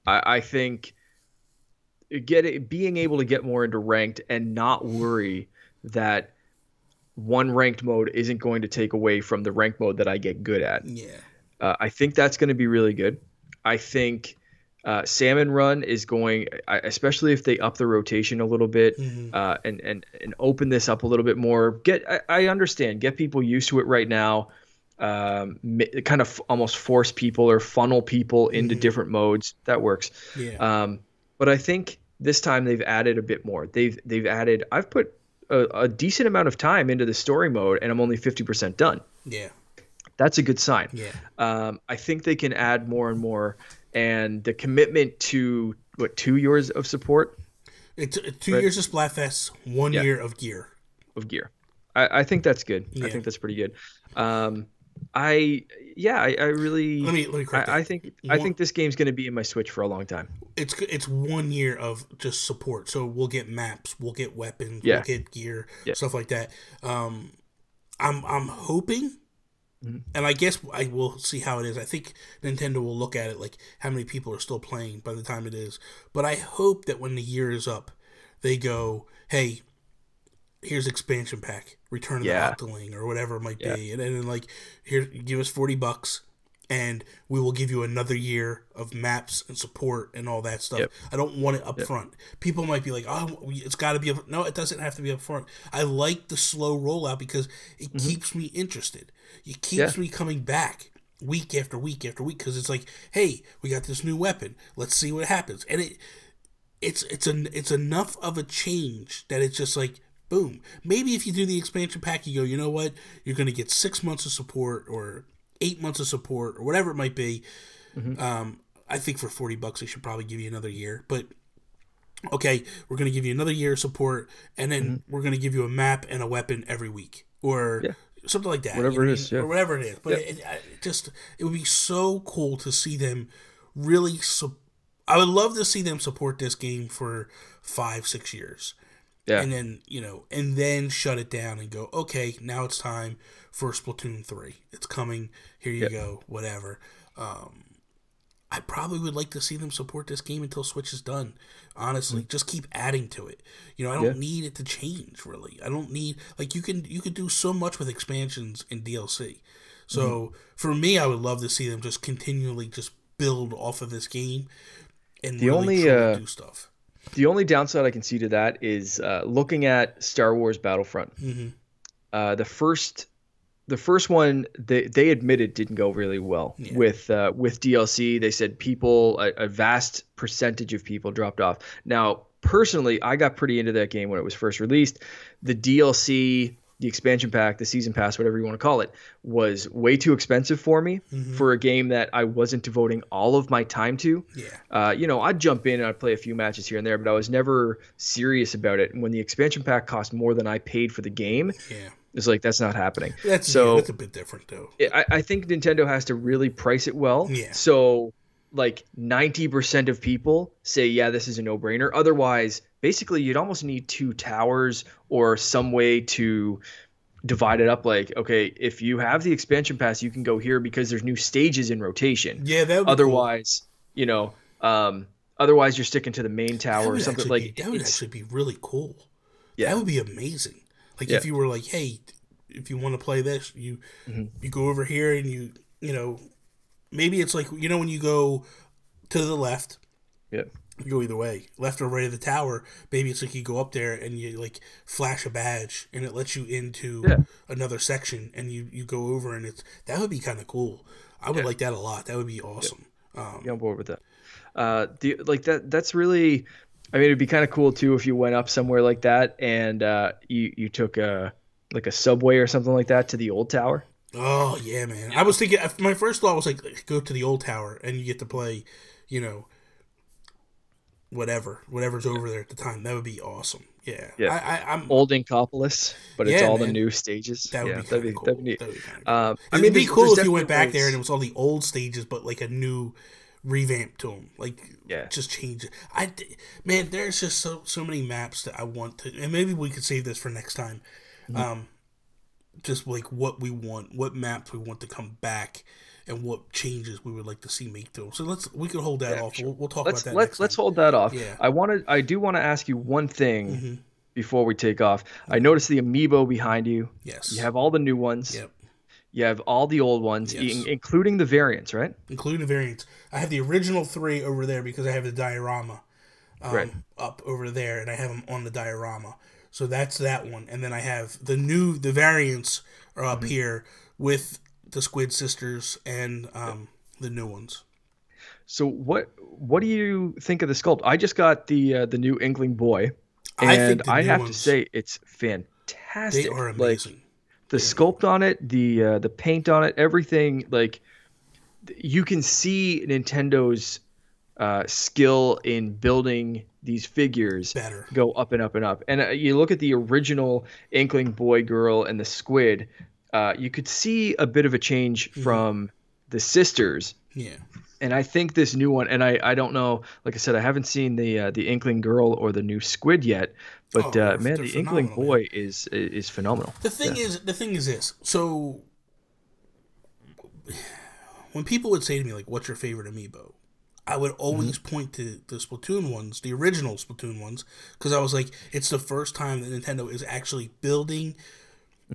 I think being able to get more into ranked and not worry that one ranked mode isn't going to take away from the ranked mode that I get good at. yeah, I think that's going to be really good. I think Salmon Run is going, especially if they up the rotation a little bit, hmm and open this up a little bit more. I understand, get people used to it right now. Kind of almost force people or funnel people into hmm different modes. That works. yeah, But I think This time they've added a bit more. They've added. I've put a decent amount of time into the story mode, and I'm only 50% done. Yeah. That's a good sign. Yeah. I think they can add more and more, and the commitment to 2 years of support. It's 2 years of Splatfest, 1 year of gear. I think that's good. Yeah. I think that's pretty good. I really. Let me correct that. I think this game's going to be in my Switch for a long time. It's 1 year of just support. So we'll get maps, we'll get weapons, Yeah. we'll get gear, Yeah. stuff like that. I'm hoping, Mm-hmm. and I guess I will see how it is. I think Nintendo will look at it like how many people are still playing by the time it is. But I hope that when the year is up, they go, hey, here's expansion pack, Return of the Octoling, or whatever it might be, and then like, here, give us $40, and we will give you another year of maps and support and all that stuff. Yep. I don't want it up front. People might be like, oh, it's got to be up. No, it doesn't have to be up front. I like the slow rollout because it keeps me interested. It keeps me coming back week after week after week, because it's like, hey, we got this new weapon. Let's see what happens. And it's enough of a change that it's just like, boom. Maybe if you do the expansion pack, you go, you know what? You're going to get 6 months of support or 8 months of support or whatever it might be. Mm-hmm. I think for $40, they should probably give you another year. But, okay, we're going to give you another year of support, and then we're going to give you a map and a weapon every week. Or something like that. Whatever it is. Or whatever it is. But it would be so cool to see them really I would love to see them support this game for 5-6 years. Yeah. And then, and then shut it down and go, okay, now it's time for Splatoon 3. It's coming. Here you go. Whatever. I probably would like to see them support this game until Switch is done. Honestly, just keep adding to it. I don't need it to change, really. I don't need, like, you could do so much with expansions and DLC. So for me, I would love to see them just continually just build off of this game and really do stuff. The only downside I can see to that is looking at Star Wars Battlefront. Mm-hmm. The first one they admitted didn't go really well with DLC. They said a vast percentage of people dropped off. Now, personally, I got pretty into that game when it was first released. The DLC, the expansion pack, the season pass, whatever you want to call it, was way too expensive for me for a game that I wasn't devoting all of my time to. Yeah. I'd jump in and I'd play a few matches here and there, but I was never serious about it. And when the expansion pack cost more than I paid for the game, it's like, that's not happening. That's a bit different, though. I think Nintendo has to really price it well. Yeah. So, like, 90% of people say, yeah, this is a no-brainer. Otherwise, basically, you'd almost need 2 towers or some way to divide it up. Like, okay, if you have the expansion pass, you can go here because there's new stages in rotation. Yeah, that would be otherwise, cool. Otherwise you're sticking to the main tower or something like that. Would actually be really cool. Yeah, that would be amazing. Like if you were like, hey, if you want to play this, you go over here and you maybe it's like when you go to the left. Yeah. You go either way, left or right of the tower. Maybe it's like you go up there and you like flash a badge and it lets you into another section and you go over and that would be kind of cool. I would like that a lot. That would be awesome. Get on board with that. That's really, I mean, it'd be kind of cool too if you went up somewhere like that and you took a subway or something like that to the old tower. Oh yeah, man. I was thinking, my first thought was like go to the old tower and you get to play, whatever's over there at the time. That would be awesome. Yeah. I'm old Inkopolis, but it's all the new stages. That would be that'd be cool. That'd be neat. Cool. It'd be cool if you went back there and it was all the old stages, but like a new revamp to them. Like, just change it. Man, there's just so many maps that I want to, and maybe we could save this for next time. Mm-hmm. Just like what we want, what maps we want to come back, and what changes we would like to see make to them. So we could hold that off. Sure. We'll talk about that. Let's hold that off. Yeah. I do want to ask you one thing before we take off. I noticed the amiibo behind you. Yes. You have all the new ones. Yep. You have all the old ones, including the variants, right? Including the variants. I have the original 3 over there because I have the diorama up over there, and I have them on the diorama. So that's that one. And then I have the variants are up here with the Squid Sisters and the new ones. So what do you think of the sculpt? I just got the new Inkling Boy, I and think the I new have to ones, say it's they are fantastic. Like amazing. the They are. sculpt on it, the paint on it, everything. Like you can see Nintendo's skill in building these figures Better. go up and up and up. And you look at the original Inkling Boy Girl and the Squid, you could see a bit of a change Hmm. from the sisters. Yeah. And I think this new one, and I don't know, like I said, I haven't seen the Inkling Girl or the new Squid yet, but Oh, man, they're the Inkling phenomenal, man. Boy is phenomenal. Yeah. The thing is this. So when people would say to me like, "What's your favorite amiibo?" I would Hmm. always point to the Splatoon ones, the original Splatoon ones, because I was like, it's the first time that Nintendo is actually building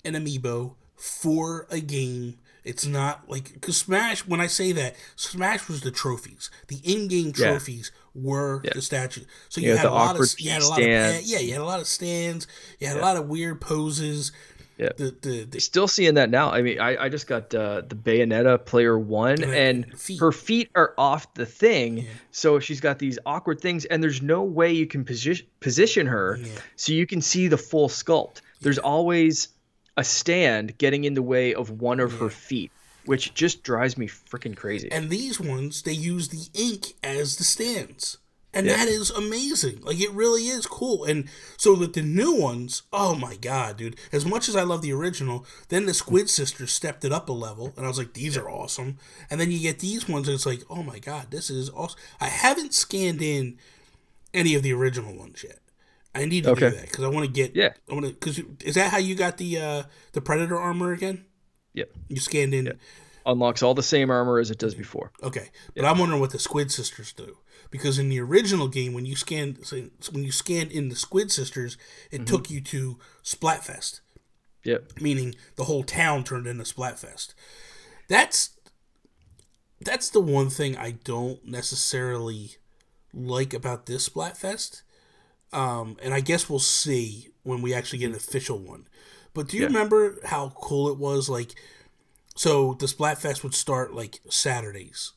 an amiibo for a game. It's not like because Smash. When I say that, Smash was the trophies. The in-game Yeah. trophies were Yeah. the statue. So You got the awkward you peak had a lot of yeah, stands. you had a lot of stands. You had a Yeah. lot of weird poses. Yeah. The Still seeing that now. I mean, I just got the Bayonetta player one, and feet. her feet are off the thing, Yeah, so she's got these awkward things, and there's no way you can position her yeah, so you can see the full sculpt. There's yeah, always a stand getting in the way of one of her yeah. feet, which just drives me freaking crazy. And these ones, they use the ink as the stands. And Yeah. that is amazing. Like, it really is cool. And so with the new ones, oh my God, dude. As much as I love the original, then the Squid Sisters stepped it up a level. And I was like, these are awesome. And then you get these ones, and it's like, oh my God, this is awesome. I haven't scanned in any of the original ones yet. I need to do Okay. that because I want to get. Yeah. I want to because is that how you got the Predator armor again? Yeah. You scanned Yeah. in. Unlocks all the same armor as it does before. Okay, but Yeah. I'm wondering what the Squid Sisters do because in the original game, when you scanned in the Squid Sisters, it Hmm. took you to Splatfest, Yep. meaning the whole town turned into Splatfest. That's that's the one thing I don't necessarily like about this Splatfest. And I guess we'll see when we actually get an official one. But do you Yeah. remember how cool it was? Like, so the Splatfest would start like Saturdays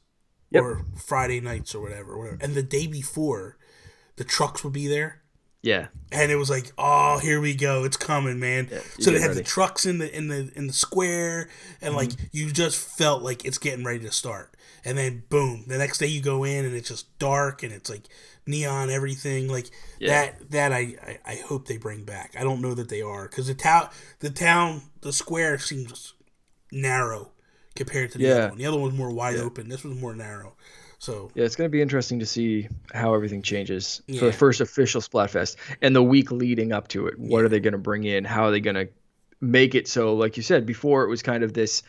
Yep. or Friday nights or whatever. And the day before, the trucks would be there. Yeah. And it was like, oh, here we go, it's coming, man. Yeah. You So they get had the ready. trucks in the square, and like you just felt like it's getting ready to start. And then boom, the next day you go in and it's just dark and it's like neon everything like Yeah. that. I hope they bring back. I don't know that they are because the square seems narrow compared to the other Yeah. one. The other one's more wide Yeah. open. This was more narrow. So Yeah, it's going to be interesting to see how everything changes for the yeah, first official Splatfest and the week leading up to it. What yeah, are they going to bring in? How are they going to make it so, like you said before, it was kind of this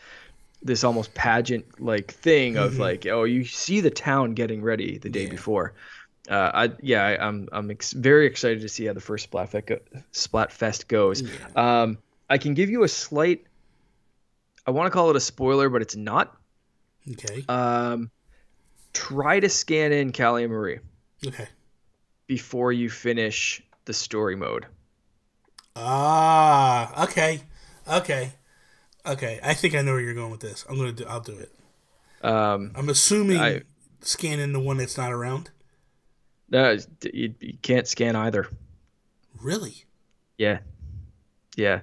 almost pageant like thing of hmm, like, oh, you see the town getting ready the day yeah, before. I'm very excited to see how the first Splatfest goes. yeah. I can give you a slight. I want to call it a spoiler, but it's not. Okay, Um, Try to scan in Callie and Marie okay. before you finish the story mode. Ah, okay, okay, okay. I think I know where you're going with this. I'll do it. Um, I'm assuming I scanning the one that's not around. no, you can't scan either. Really? Yeah, yeah.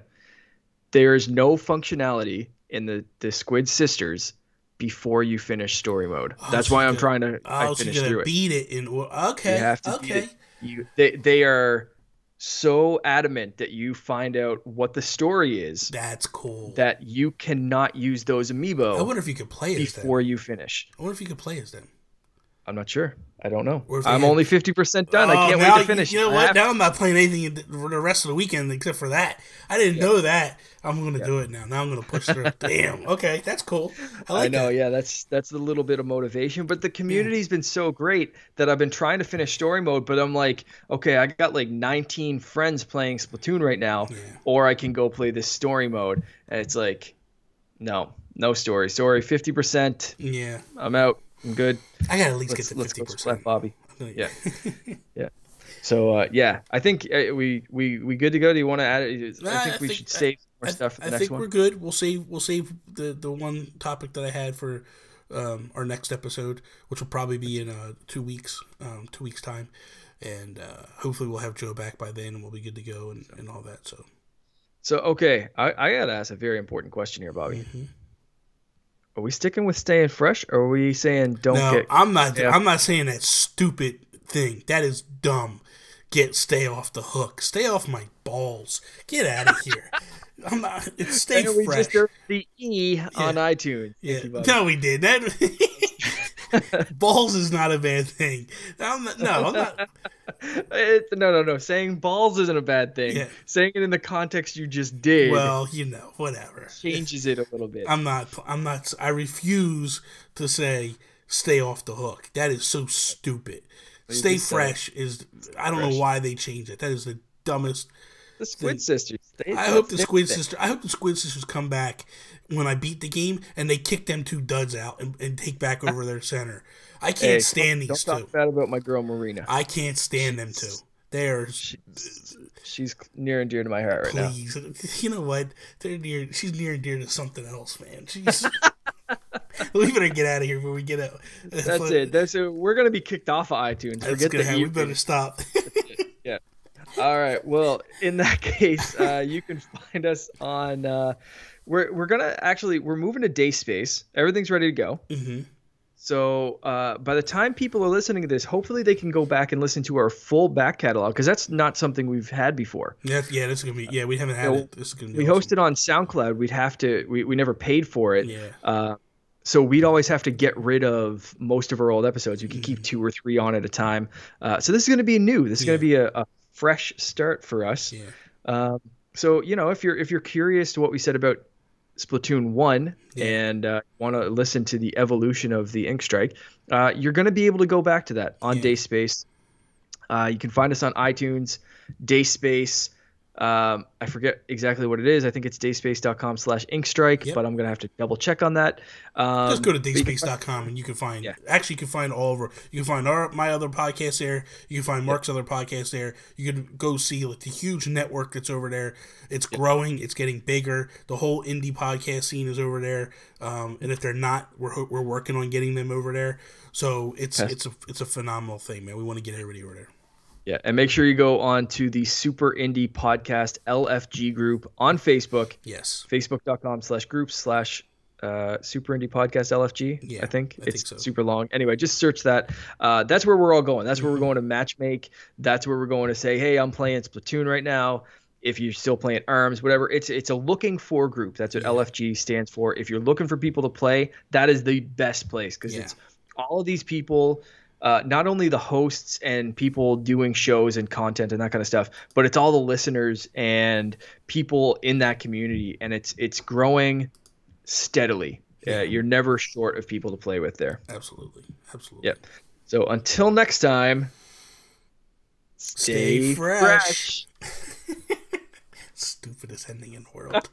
There is no functionality in the Squid Sisters before you finish story mode. Oh, That's so why you I'm got trying to I so finish you gotta through it. beat it in. Well, You okay, have to beat okay. it. They are so adamant that you find out what the story is That's cool. that you cannot use those I amiibo wonder if you could play as them. before you finish. I wonder if you could play as them. I'm not sure. I don't know. Or if they I'm had. only 50% done. I Oh, can't wait now to finish. you know I what? have Now I'm not playing anything for the rest of the weekend except for that. I didn't Yeah, know that. I'm gonna yeah. do it now. Now I'm gonna push through. Damn. Okay, that's cool. I I like know. that. Yeah, that's a little bit of motivation, but the Yeah. community's been so great that I've been trying to finish story mode, but I'm like, okay, I got like 19 friends playing Splatoon right now, Yeah. or I can go play this story mode, and it's like, no story. Story 50%. Yeah. I'm out. I'm good. I gotta at least get to Let's go 50%. splat Bobby. Yeah, yeah. So yeah, I think we good to go. Do you want to add it? I think we should save more stuff for I the next think one. we're good. We'll save the one topic that I had for our next episode, which will probably be in 2 weeks, 2 weeks time, and hopefully we'll have Joe back by then, and we'll be good to go and all that. So okay, I gotta ask a very important question here, Bobby. Mm-hmm. Are we sticking with staying fresh, or are we saying don't no, get? I'm not. Yeah. I'm not saying that stupid thing. That is dumb. Stay off the hook. Stay off my balls. Get out of here. I'm not. It's stay fresh. We just heard the E on iTunes. Yeah. No, we did that. Balls is not a bad thing. I'm not. No. Saying balls isn't a bad thing. Yeah. Saying it in the context you just did. Well, whatever. Changes it a little bit. I'm not. I refuse to say stay off the hook. That is so stupid. Stay fresh is. I don't know why they changed it. That is the dumbest. The Squid Sisters. I hope the Squid Sisters come back when I beat the game and they kick them 2 duds out and take back over their center. I can't stand these 2. Don't talk bad about my girl Marina. I can't stand them 2. She's near and dear to my heart right now. Please, you know what? She's near and dear to something else, man. We better get out of here before we get out. That's it. We're gonna be kicked off of iTunes. We better stop. Yeah. All right. Well, in that case, you can find us on. We're moving to Dayspace. Everything's ready to go. Mm-hmm. So by the time people are listening to this, hopefully they can go back and listen to our full back catalog, because that's not something we've had before. This is gonna be. Yeah, we haven't had it. This is gonna be. We hosted on SoundCloud. We'd have to. We never paid for it. Yeah. So we'd always have to get rid of most of our old episodes. You can keep 2 or 3 on at a time. So this is going to be new. This is going to be a fresh start for us. Yeah. So if you're curious to what we said about Splatoon 1 and want to listen to the evolution of the Ink Strike, you're going to be able to go back to that on Dayspace. You can find us on iTunes, Dayspace. I forget exactly what it is. I think it's dayspace.com/inkstrike, but I'm going to have to double check on that. Just go to dayspace.com and you can find, actually you can find you can find my other podcast there. You can find Mark's other podcast there. You can go see the huge network that's over there. It's growing. It's getting bigger. The whole indie podcast scene is over there. And if they're not, we're working on getting them over there. So it's a phenomenal thing, man. We want to get everybody over there. Yeah, and make sure you go on to the Super Indie Podcast LFG group on Facebook. Yes. Facebook.com/groups/Super Indie Podcast LFG. Yeah, I think it's so. Super long. Anyway, just search that. That's where we're all going. That's where we're going to matchmake. That's where we're going to say, hey, I'm playing Splatoon right now. If you're still playing ARMS, whatever, it's a looking for group. That's what LFG stands for. If you're looking for people to play, that is the best place, because it's all of these people. Not only the hosts and people doing shows and content and that kind of stuff, but it's all the listeners and people in that community, and it's growing steadily. You're never short of people to play with there. Absolutely. Yep. So until next time, stay fresh. Stupidest ending in the world.